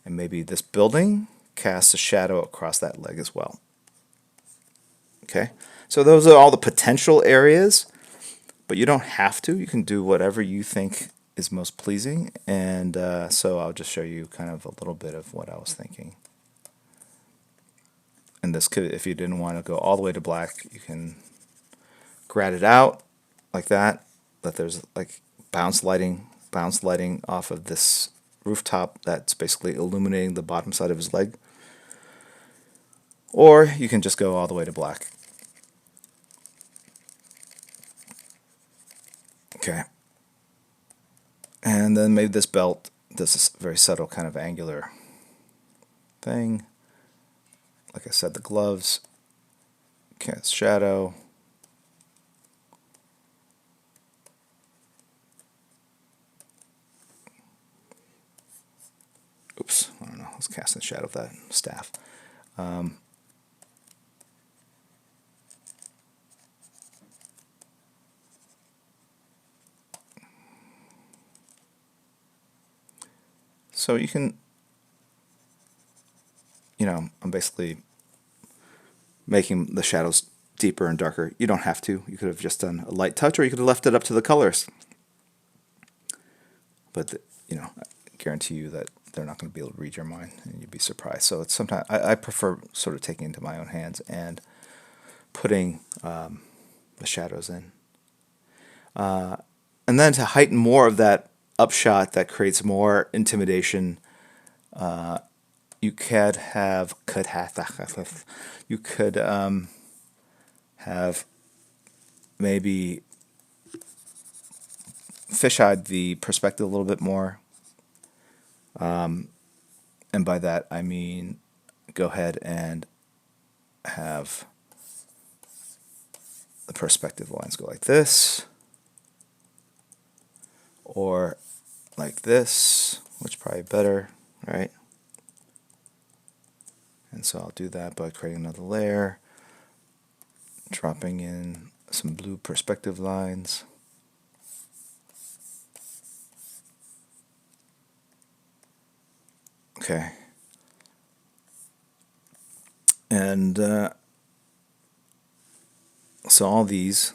And maybe this building casts a shadow across that leg as well. Okay, so those are all the potential areas, but you don't have to. You can do whatever you think is most pleasing. And so I'll just show you kind of a little bit of what I was thinking. And this could, if you didn't want to go all the way to black, you can grad it out like that. That there's like bounce lighting off of this rooftop that's basically illuminating the bottom side of his leg. Or you can just go all the way to black. Okay. And then maybe this belt does this very subtle kind of angular thing. Like I said, the gloves cast shadow. Oops, I don't know. Let's cast the shadow of that staff. So you can, I'm basically making the shadows deeper and darker. You don't have to. You could have just done a light touch, or you could have left it up to the colors. But I guarantee you that they're not going to be able to read your mind, and you'd be surprised. So it's sometimes I prefer sort of taking it into my own hands and putting the shadows in, and then to heighten more of that upshot that creates more intimidation. You could have maybe fisheyed the perspective a little bit more. And by that I mean go ahead and have the perspective lines go like this, or like this, which is probably better, right? And so I'll do that by creating another layer, dropping in some blue perspective lines. Okay. And so all these,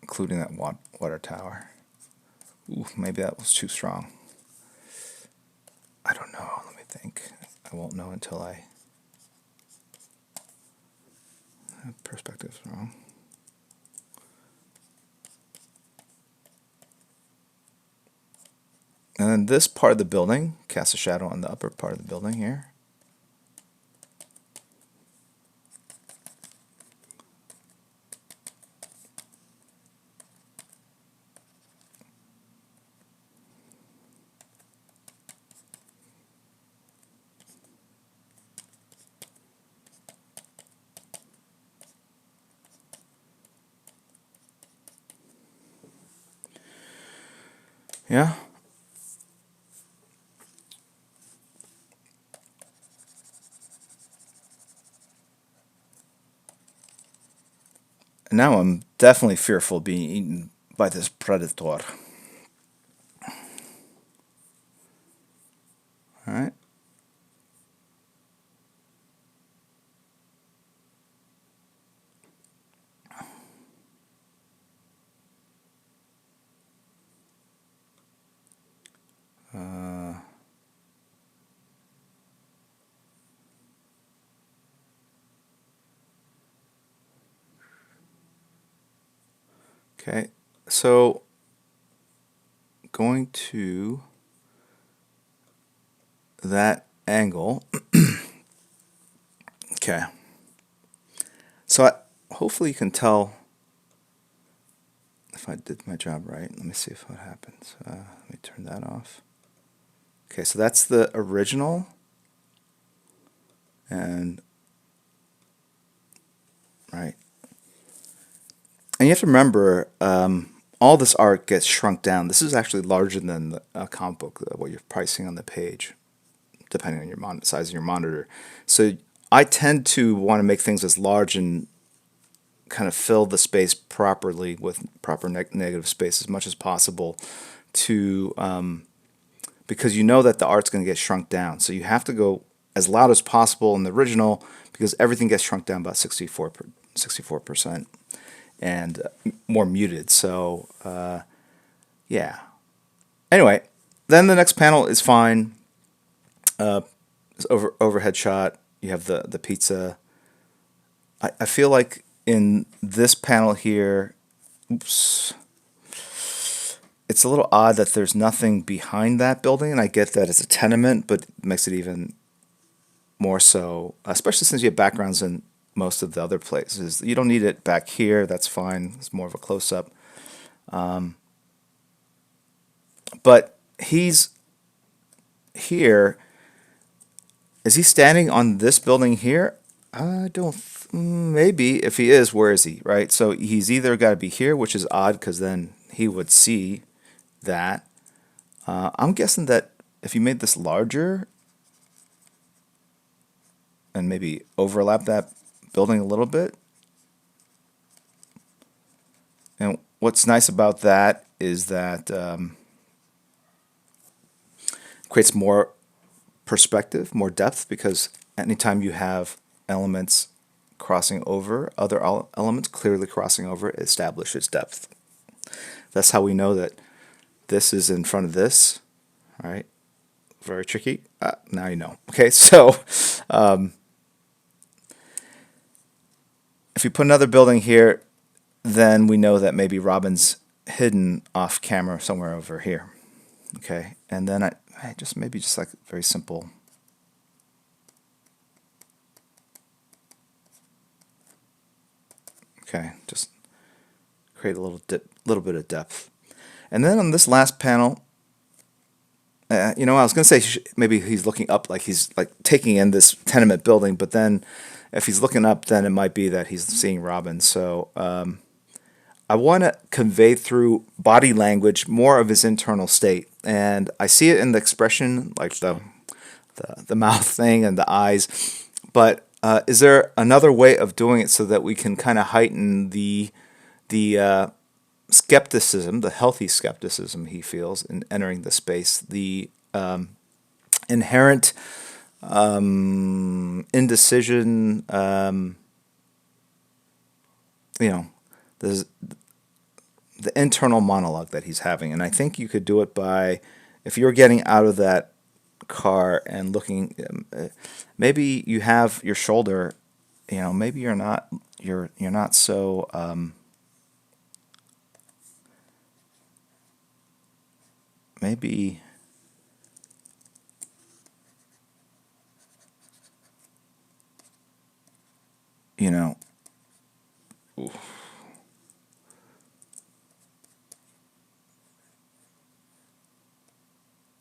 including that water tower. Ooh, maybe that was too strong. I don't know. Let me think. I won't know until I have perspectives wrong. And then this part of the building, cast a shadow on the upper part of the building here. Yeah. And now I'm definitely fearful of being eaten by this predator. All right. Okay, so going to that angle. Okay, so hopefully you can tell if I did my job right. Let me see if what happens. Let me turn that off. Okay, so that's the original, and right. And you have to remember, all this art gets shrunk down. This is actually larger than the comic book, what you're pricing on the page, depending on your size of your monitor. So I tend to want to make things as large and kind of fill the space properly with proper negative space as much as possible, to because you know that the art's going to get shrunk down. So you have to go as loud as possible in the original, because everything gets shrunk down about 64%. And more muted. So yeah. Anyway, then the next panel is fine. It's overhead shot. You have the pizza. I feel like in this panel here, oops, it's a little odd that there's nothing behind that building, and I get that it's a tenement, but it makes it even more so, especially since you have backgrounds in most of the other places. You don't need it back here. That's fine. It's more of a close-up. But he's here. Is he standing on this building here? I don't. Maybe. If he is, where is he? Right. So he's either got to be here, which is odd, because then he would see that. I'm guessing that if you made this larger and maybe overlap that building a little bit. And what's nice about that is that creates more perspective, more depth, because anytime you have elements crossing over other elements, clearly crossing over, it establishes depth. That's how we know that this is in front of this, right? Very tricky. Now you know. Okay, so if you put another building here, then we know that maybe Robin's hidden off camera somewhere over here. Okay, and then I just maybe just like very simple. Okay, just create a little bit of depth. And then on this last panel, I was going to say maybe he's looking up, like he's like taking in this tenement building, but then if he's looking up, then it might be that he's seeing Robin. So I want to convey through body language more of his internal state, and I see it in the expression, like the mouth thing and the eyes. But is there another way of doing it so that we can kind of heighten the skepticism, the healthy skepticism he feels in entering the space, the inherent indecision, the internal monologue that he's having. And I think you could do it by, if you're getting out of that car and looking, maybe you have your shoulder, maybe you're not so maybe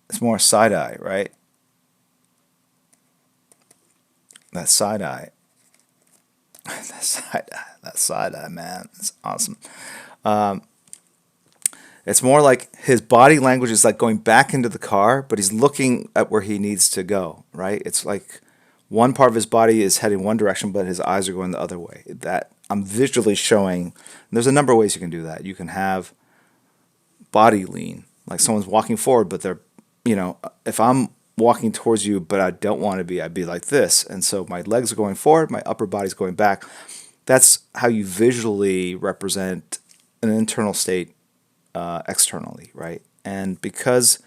it's more side eye, right? That side eye. That side eye, man. It's awesome. It's more like his body language is like going back into the car, but he's looking at where he needs to go, right? It's like one part of his body is heading one direction, but his eyes are going the other way. That I'm visually showing. There's a number of ways you can do that. You can have body lean, like someone's walking forward, but they're, if I'm walking towards you, but I don't want to be, I'd be like this. And so my legs are going forward, my upper body's going back. That's how you visually represent an internal state externally, right? And because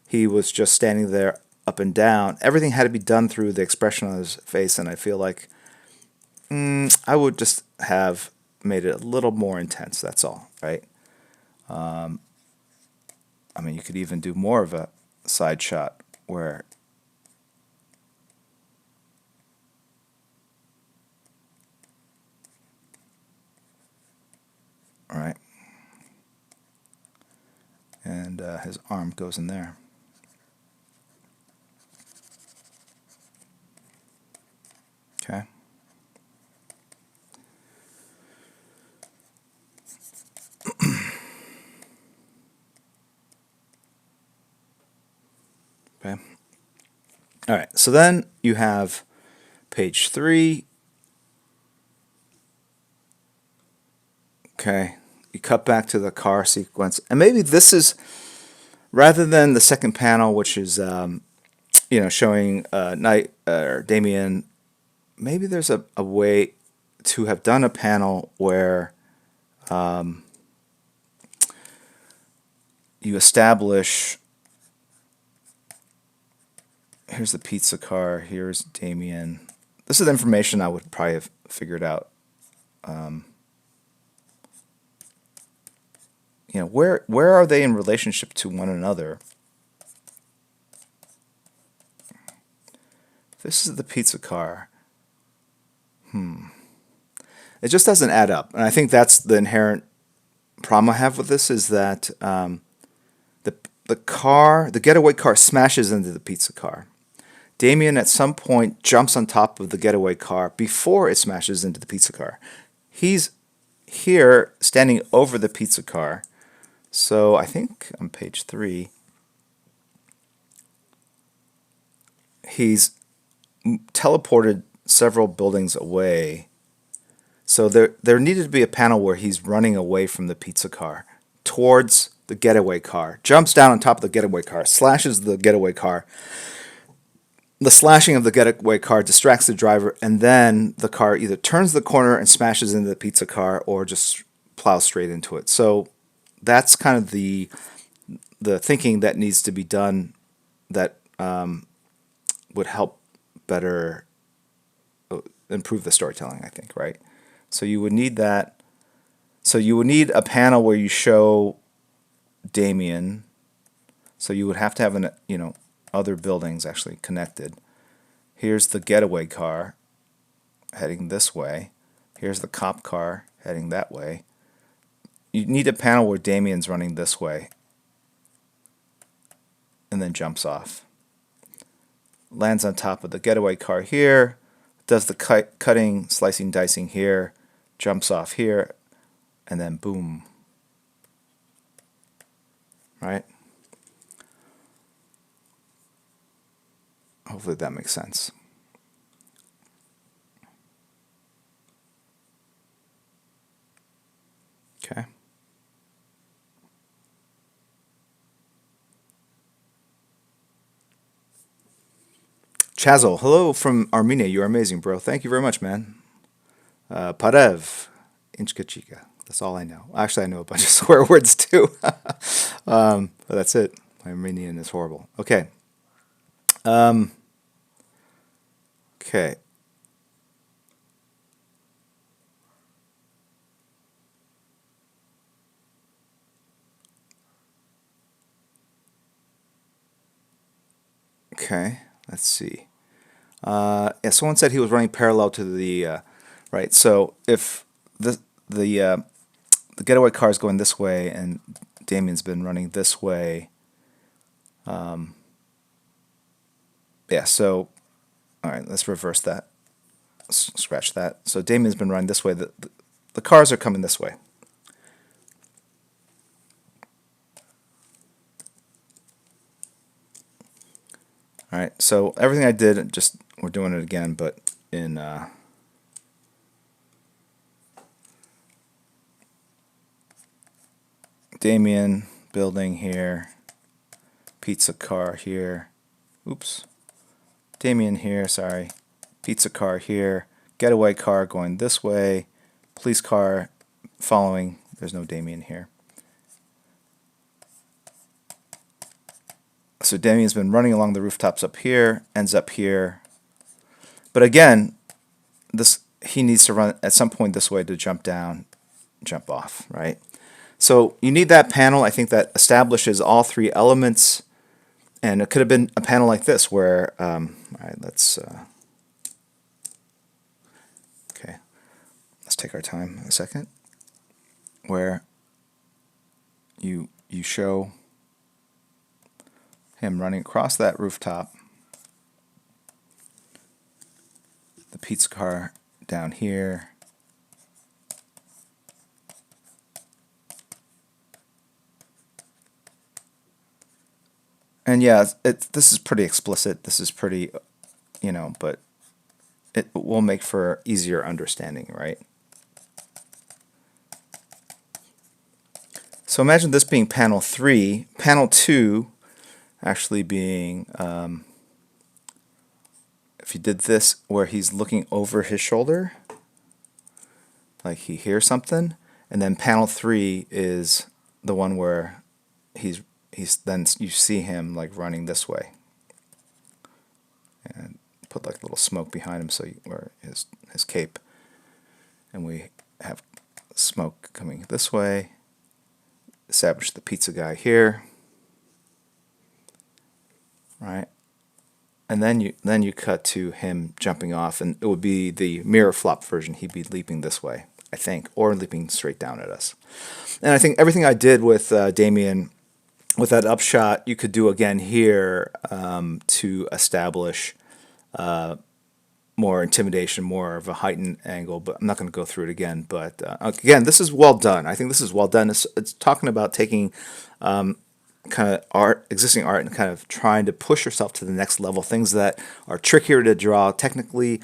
he was just standing there up and down, everything had to be done through the expression on his face, and I feel like I would just have made it a little more intense, that's all, right? You could even do more of a side shot where right, and his arm goes in there. Okay. Okay. All right. So then you have page 3. Okay. You cut back to the car sequence, and maybe this is, rather than the second panel, which is showing Night or Damien. Maybe there's a way to have done a panel where you establish, here's the pizza car, here's Damien. This is the information I would probably have figured out. Where are they in relationship to one another? This is the pizza car. It just doesn't add up. And I think that's the inherent problem I have with this, is that the getaway car smashes into the pizza car. Damien at some point jumps on top of the getaway car before it smashes into the pizza car. He's here standing over the pizza car. So I think on page 3, he's teleported several buildings away. So there needed to be a panel where he's running away from the pizza car towards the getaway car, jumps down on top of the getaway car, slashes the getaway car. The slashing of the getaway car distracts the driver, and then the car either turns the corner and smashes into the pizza car or just plows straight into it. So that's kind of the thinking that needs to be done that would help better improve the storytelling, I think, right? So you would need that. So you would need a panel where you show Damien. So you would have to have other buildings actually connected. Here's the getaway car heading this way. Here's the cop car heading that way. You need a panel where Damien's running this way and then jumps off. Lands on top of the getaway car here, does the cutting, slicing, dicing here, jumps off here, and then boom. Right? Hopefully that makes sense. Okay. Chazal, hello from Armenia. You're amazing, bro. Thank you very much, man. Parev, Inchka Chika. That's all I know. Actually, I know a bunch of swear words too. But that's it. My Armenian is horrible. Okay. Okay. Okay. Let's see. Yeah, someone said he was running parallel to the right. So if the getaway car is going this way and Damien's been running this way, yeah. So all right, let's reverse that. Scratch that. So Damien's been running this way. The cars are coming this way. All right, so everything I did, just we're doing it again, but in Damien building here, pizza car here, oops, Damien here, sorry, pizza car here, getaway car going this way, police car following, there's no Damien here. So Damien's been running along the rooftops up here, ends up here. But again, he needs to run at some point this way to jump down, jump off, right? So you need that panel, I think, that establishes all three elements. And it could have been a panel like this where, all right, let's take our time a second, where you show him running across that rooftop, the pizza car down here, and yeah, this is pretty explicit. This is pretty, but it will make for easier understanding, right? So imagine this being panel 3, panel 2 actually being, if you did this where he's looking over his shoulder, like he hears something, and then panel 3 is the one where he's then you see him like running this way, and put like a little smoke behind him, so or his cape, and we have smoke coming this way. Establish the pizza guy here. Right, and then you cut to him jumping off, and it would be the mirror flop version. He'd be leaping this way, I think, or leaping straight down at us. And I think everything I did with Damien, with that upshot, you could do again here to establish more intimidation, more of a heightened angle. But I'm not going to go through it again. But again, this is well done. I think this is well done. It's talking about taking kind of existing art, and kind of trying to push yourself to the next level. Things that are trickier to draw technically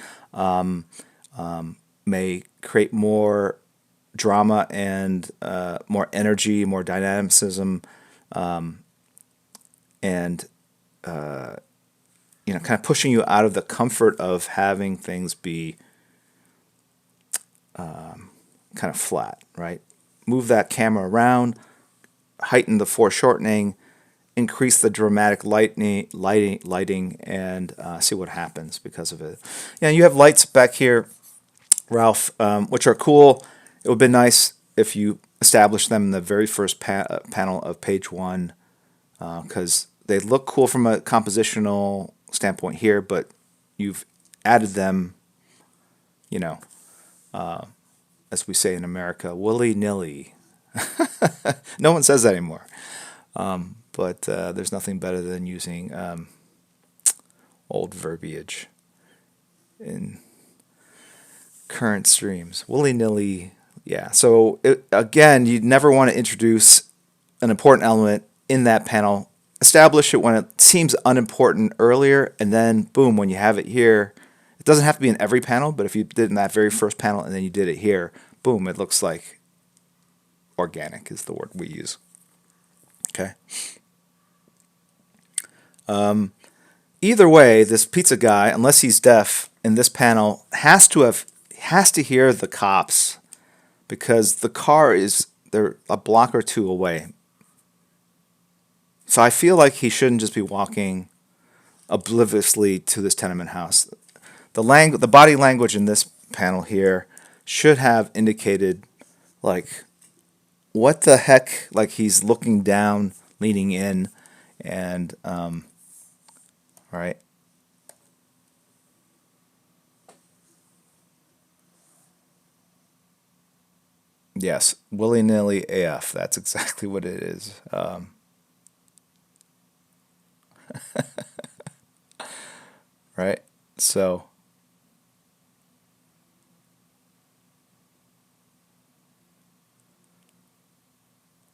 may create more drama and more energy, more dynamicism, and kind of pushing you out of the comfort of having things be kind of flat, right? Move that camera around, heighten the foreshortening, increase the dramatic lighting, and see what happens because of it. Yeah, you have lights back here, Ralph, which are cool. It would be nice if you established them in the very first panel of page 1, because they look cool from a compositional standpoint here, but you've added them, you know, as we say in America, willy-nilly. No one says that anymore. But there's nothing better than using old verbiage in current streams. Willy-nilly, yeah. So again, you'd never want to introduce an important element in that panel. Establish it when it seems unimportant earlier, and then boom, when you have it here, it doesn't have to be in every panel, but if you did in that very first panel and then you did it here, boom, it looks like organic is the word we use. Okay. Either way, this pizza guy, unless he's deaf, in this panel has to hear the cops, because the car they're a block or two away. So I feel like he shouldn't just be walking obliviously to this tenement house. The body language in this panel here should have indicated, like, what the heck, like he's looking down, leaning in, and right. Yes, willy-nilly AF. That's exactly what it is. Right? So,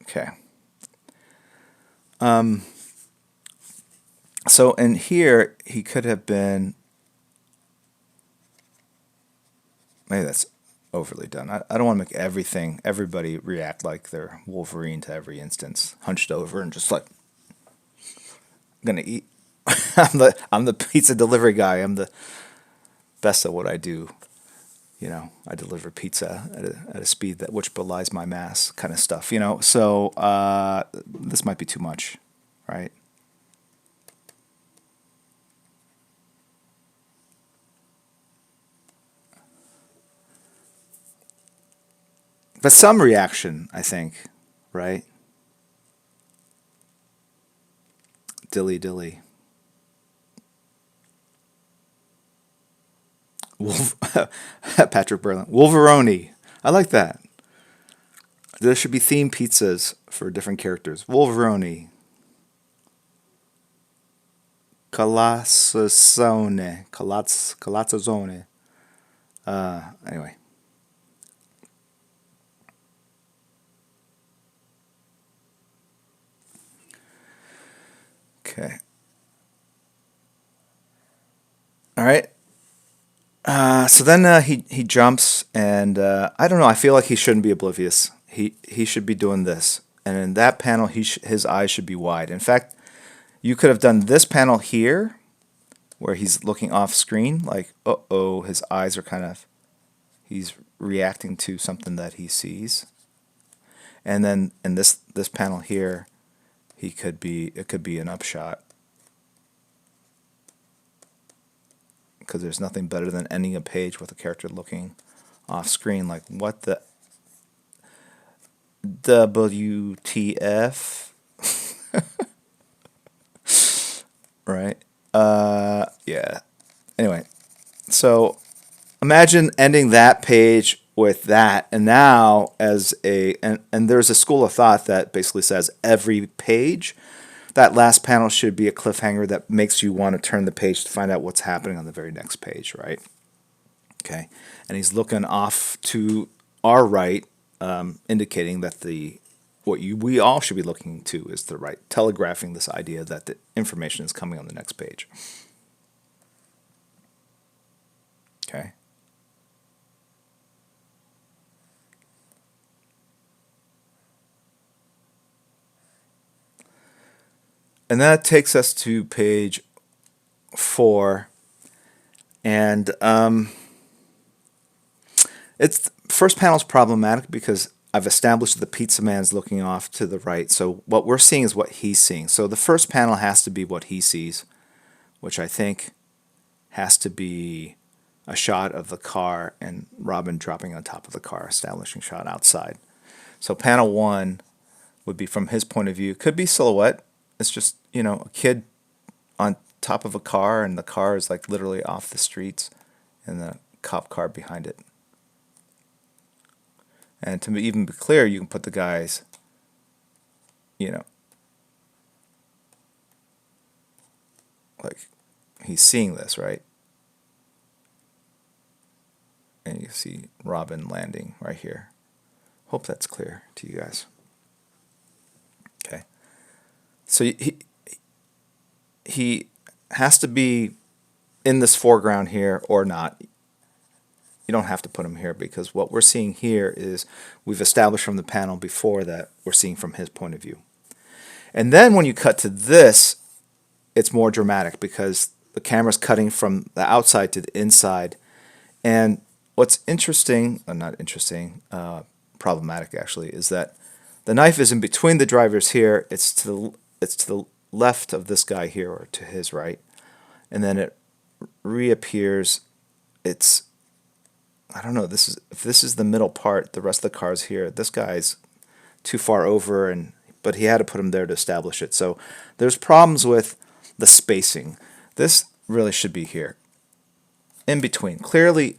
okay. So in here, he could have been, maybe that's overly done. I don't want to make everybody react like they're Wolverine to every instance, hunched over and just like, I'm gonna eat. I'm the pizza delivery guy. I'm the best at what I do. I deliver pizza at a speed which belies my mass, kind of stuff. So this might be too much, right? But some reaction, I think, right? Dilly dilly. Patrick Berlin. Wolveroni. I like that. There should be themed pizzas for different characters. Wolveroni. Colazzone. Colazzone. Anyway. Okay. All right. So then he jumps, and I don't know. I feel like he shouldn't be oblivious. He should be doing this, and in that panel, his eyes should be wide. In fact, you could have done this panel here, where he's looking off screen, like his eyes are he's reacting to something that he sees, and then in this panel here, it could be an upshot. Because there's nothing better than ending a page with a character looking off screen, like, what the WTF? Right? Yeah. Anyway, so imagine ending that page with that, and now and there's a school of thought that basically says every page, that last panel should be a cliffhanger that makes you want to turn the page to find out what's happening on the very next page, right? Okay, and he's looking off to our right, indicating that we all should be looking to is the right, telegraphing this idea that the information is coming on the next page. Okay. And that takes us to page 4. And it's first panel is problematic because I've established the pizza man's looking off to the right. So what we're seeing is what he's seeing. So the first panel has to be what he sees, which I think has to be a shot of the car and Robin dropping on top of the car, establishing shot outside. So panel 1 would be from his point of view. Could be silhouette. It's just, a kid on top of a car, and the car is like literally off the streets, and the cop car behind it. And to even be clear, you can put the guys, like he's seeing this, right? And you see Robin landing right here. Hope that's clear to you guys. Okay. So he has to be in this foreground here or not. You don't have to put him here because what we're seeing here is we've established from the panel before that we're seeing from his point of view. And then when you cut to this, it's more dramatic because the camera's cutting from the outside to the inside. And what's interesting, not interesting, problematic actually, is that the knife is in between the drivers here. It's to the left of this guy here, or to his right, and then it reappears. It's, I don't know. If this is the middle part, the rest of the car's here. This guy's too far over, but he had to put him there to establish it. So there's problems with the spacing. This really should be here, in between. Clearly,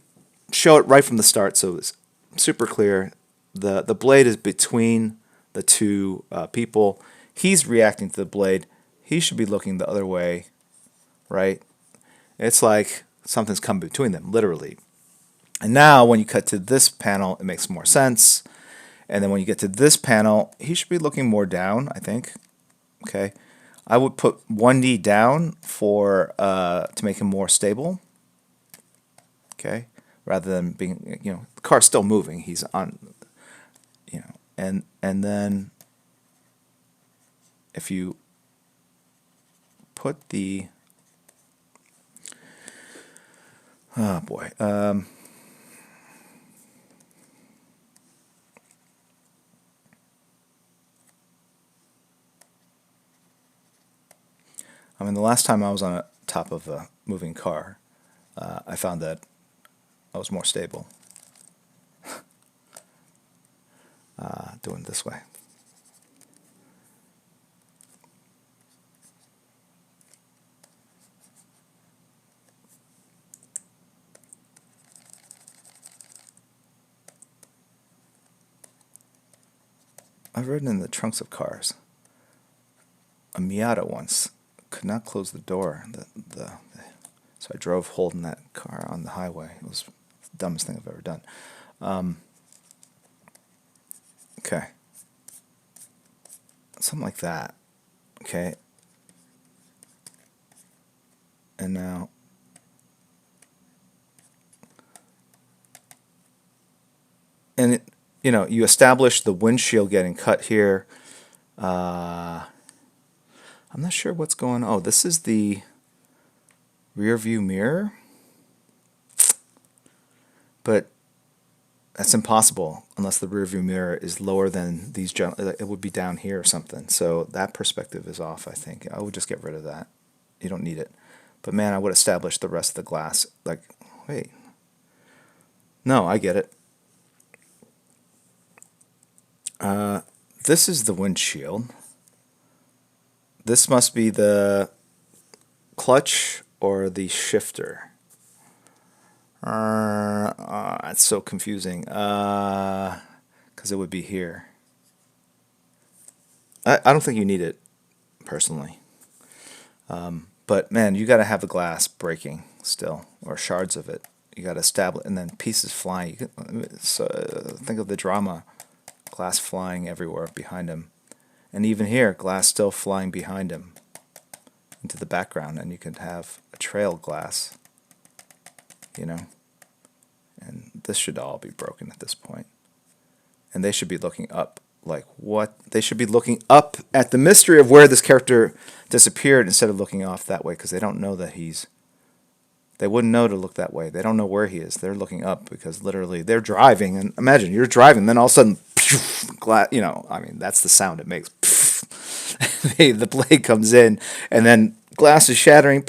show it right from the start, so it's super clear. The blade is between the two people. He's reacting to the blade. He should be looking the other way, right? It's like something's come between them, literally. And now when you cut to this panel, it makes more sense. And then when you get to this panel, he should be looking more down, I think. Okay. I would put one knee down to make him more stable. Okay. Rather than being, the car's still moving. He's on, and then if you put the, oh boy, the last time I was on top of a moving car, I found that I was more stable doing it this way. I've ridden in the trunks of cars. A Miata once could not close the door. So I drove holding that car on the highway. It was the dumbest thing I've ever done. Okay. Something like that. Okay. And now, you establish the windshield getting cut here. I'm not sure what's going on. Oh, this is the rear view mirror. But that's impossible unless the rear view mirror is lower than these. It would be down here or something. So that perspective is off, I think. I would just get rid of that. You don't need it. But man, I would establish the rest of the glass. Like, wait. No, I get it. This is the windshield. This must be the clutch or the shifter. It's so confusing. Because it would be here. I don't think you need it, personally. But man, you got to have the glass breaking still, or shards of it. You got to establish, and then pieces flying. Think of the drama. Glass flying everywhere behind him. And even here, glass still flying behind him into the background, and you could have a trail glass, and this should all be broken at this point. And they should be looking up Like, what? They should be looking up at the mystery of where this character disappeared instead of looking off that way, because they don't know that they wouldn't know to look that way. They don't know where he is. They're looking up because literally they're driving. And imagine you're driving, then all of a sudden, I mean, that's the sound it makes. The blade comes in, and then glass is shattering.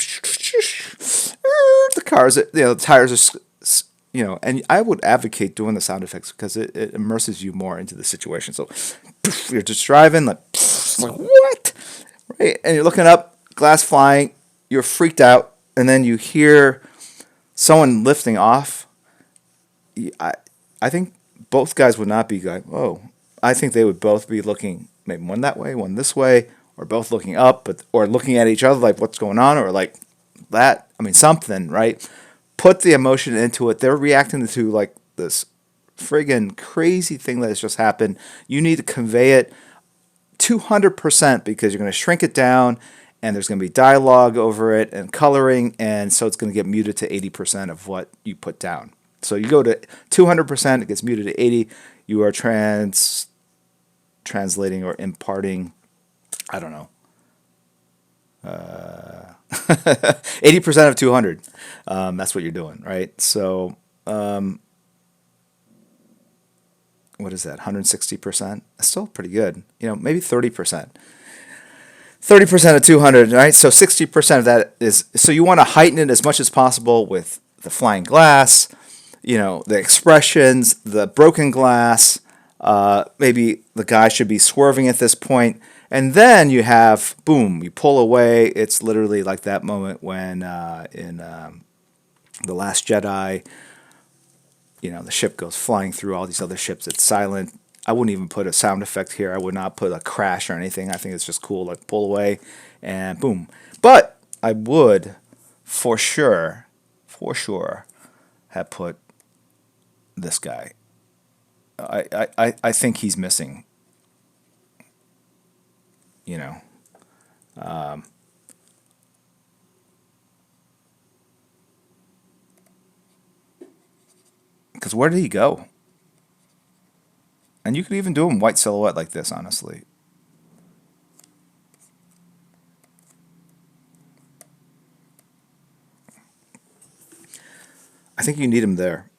The cars, the tires are, and I would advocate doing the sound effects because it immerses you more into the situation. So you're just driving, like what? Right? And you're looking up, glass flying, you're freaked out, and then you hear someone lifting off. I think both guys would not be like, oh. I think they would both be looking, maybe one that way, one this way, or both looking up, or looking at each other like, what's going on, or like that. I mean, something, right? Put the emotion into it. They're reacting to like this friggin' crazy thing that has just happened. You need to convey it 200% because you're going to shrink it down, and there's going to be dialogue over it and coloring, and so it's going to get muted to 80% of what you put down. So you go to 200%, it gets muted to 80. You are translating or imparting, I don't know, 80% of 200. That's what you're doing, right? So what is that, 160%? That's still pretty good. Maybe 30%. 30% of 200, right? So 60% of that is, so you want to heighten it as much as possible with the flying glass, the expressions, the broken glass. Maybe the guy should be swerving at this point. And then you have, boom, you pull away. It's literally like that moment when in The Last Jedi, the ship goes flying through all these other ships. It's silent. I wouldn't even put a sound effect here. I would not put a crash or anything. I think it's just cool, like pull away and boom. But I would, for sure, have put this guy. I think he's missing. Because where did he go? And you could even do him white silhouette like this, honestly. I think you need him there.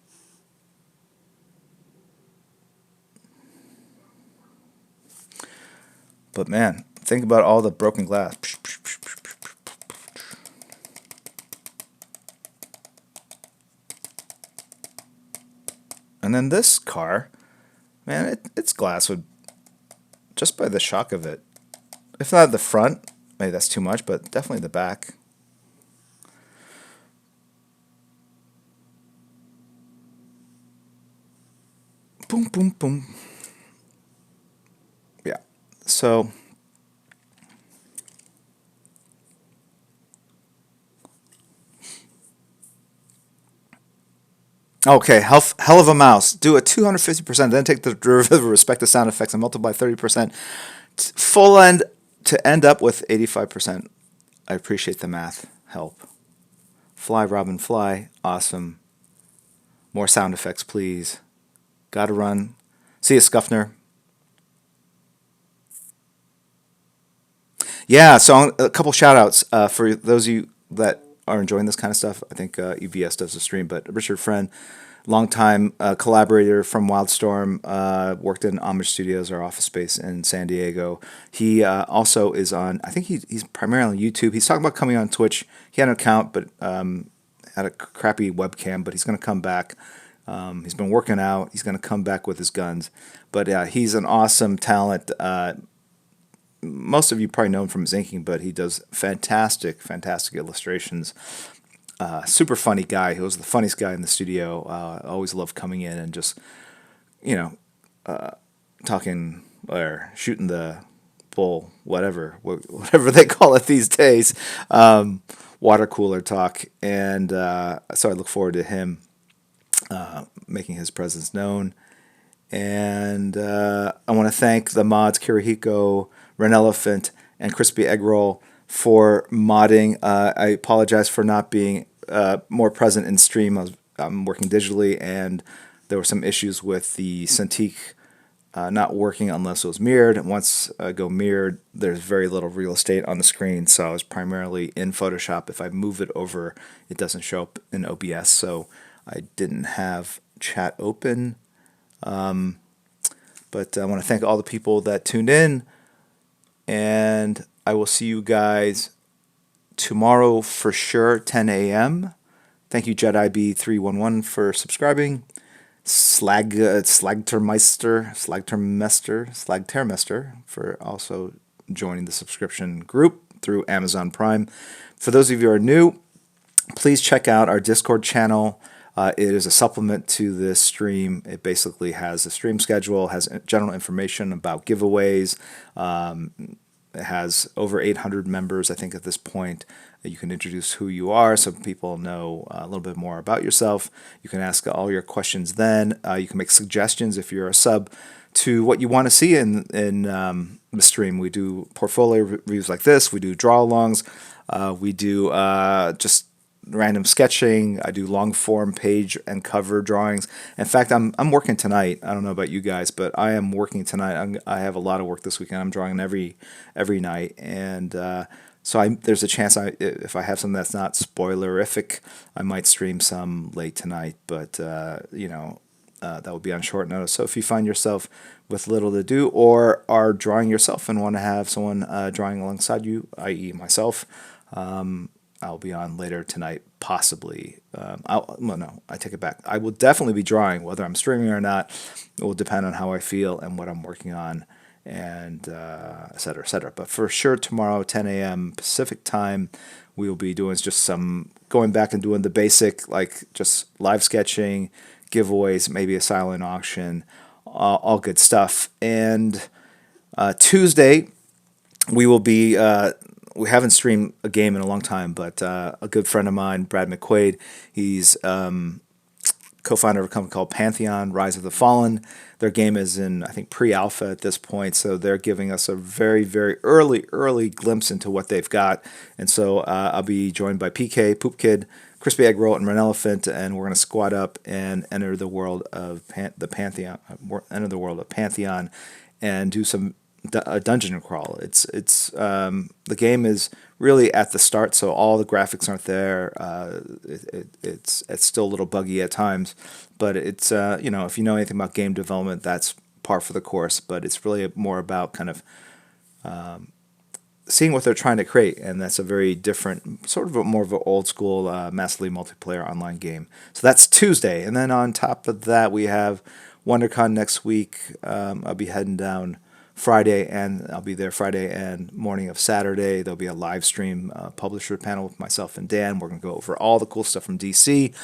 But man, think about all the broken glass. And then this car, man, its glass would, just by the shock of it, if not the front, maybe that's too much, but definitely the back. Boom, boom, boom. Yeah. So okay, hell of a mouse. Do a 250%, then take the derivative of respective sound effects and multiply 30%. Full end to end up with 85%. I appreciate the math. Help. Fly, Robin, fly. Awesome. More sound effects, please. Gotta run. See you, Scuffner. Yeah, so a couple shout outs for those of you that are enjoying this kind of stuff. I think EVS does a stream, but Richard Friend, longtime collaborator from Wildstorm, worked in Homage Studios, our office space in San Diego. He also is on, I think he's primarily on YouTube. He's talking about coming on Twitch. He had an account, but had a crappy webcam, but he's going to come back. He's been working out. He's going to come back with his guns. But he's an awesome talent. Most of you probably know him from his inking, but he does fantastic illustrations. Super funny guy. He was the funniest guy in the studio. Always loved coming in and just, talking or shooting the bull, whatever they call it these days. Water cooler talk. And so I look forward to him making his presence known. And I want to thank the mods, Kirihiko, Ren Elephant, and Crispy Egg Roll for modding. I apologize for not being more present in stream. I'm working digitally, and there were some issues with the Cintiq not working unless it was mirrored. And once I go mirrored, there's very little real estate on the screen, so I was primarily in Photoshop. If I move it over, it doesn't show up in OBS, so I didn't have chat open. But I want to thank all the people that tuned in, and I will see you guys tomorrow for sure, 10 a.m. Thank you, JediB311, for subscribing. Slagtermeister for also joining the subscription group through Amazon Prime. For those of you who are new, please check out our Discord channel. It is a supplement to this stream. It basically has a stream schedule, has general information about giveaways. It has over 800 members, I think, at this point. You can introduce who you are so people know a little bit more about yourself. You can ask all your questions then. You can make suggestions if you're a sub to what you want to see in the stream. We do portfolio reviews like this. We do draw-alongs. We do just random sketching. I do long form page and cover drawings. In fact, I'm working tonight. I don't know about you guys, but I am working tonight. I have a lot of work this weekend. I'm drawing every night, and so there's a chance if I have something that's not spoilerific, I might stream some late tonight. But that will be on short notice. So if you find yourself with little to do, or are drawing yourself and want to have someone drawing alongside you, i.e. myself, I'll be on later tonight, possibly. No, I take it back. I will definitely be drawing, whether I'm streaming or not. It will depend on how I feel and what I'm working on, and et cetera, et cetera. But for sure, tomorrow, 10 a.m. Pacific time, we will be doing just some going back and doing the basic, like just live sketching, giveaways, maybe a silent auction, all good stuff. And Tuesday, we will be. We haven't streamed a game in a long time, but a good friend of mine, Brad McQuaid, he's co-founder of a company called Pantheon, Rise of the Fallen. Their game is in, I think, pre-alpha at this point, so they're giving us a very, very early glimpse into what they've got. And so I'll be joined by PK, Poop Kid, Crispy Egg Roll, and Ren Elephant, and we're going to squad up and enter the world of Pantheon, and do some a dungeon crawl. It's the game is really at the start, so all the graphics aren't there. It's still a little buggy at times, but it's if you know anything about game development, that's par for the course. But it's really more about kind of seeing what they're trying to create, and that's a very different, sort of more of an old school, massively multiplayer online game. So that's Tuesday, and then on top of that, we have WonderCon next week. I'll be heading down Friday, and I'll be there Friday and morning of Saturday. There'll be a live stream publisher panel with myself and Dan. We're going to go over all the cool stuff from DC.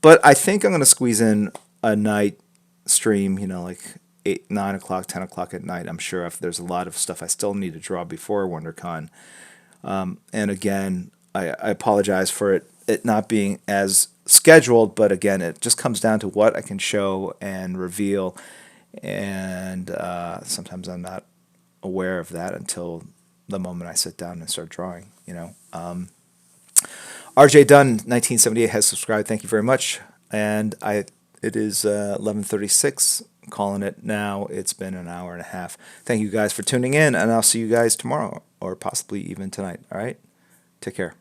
But I think I'm going to squeeze in a night stream, like 8, 9 o'clock, 10 o'clock at night. I'm sure if there's a lot of stuff I still need to draw before WonderCon. And again, I apologize for it not being as scheduled, but again, it just comes down to what I can show and reveal. And sometimes I'm not aware of that until the moment I sit down and start drawing. RJ Dunn 1978 has subscribed. Thank you very much. And it is 11:36. Calling it now. It's been an hour and a half. Thank you guys for tuning in, and I'll see you guys tomorrow, or possibly even tonight. All right, take care.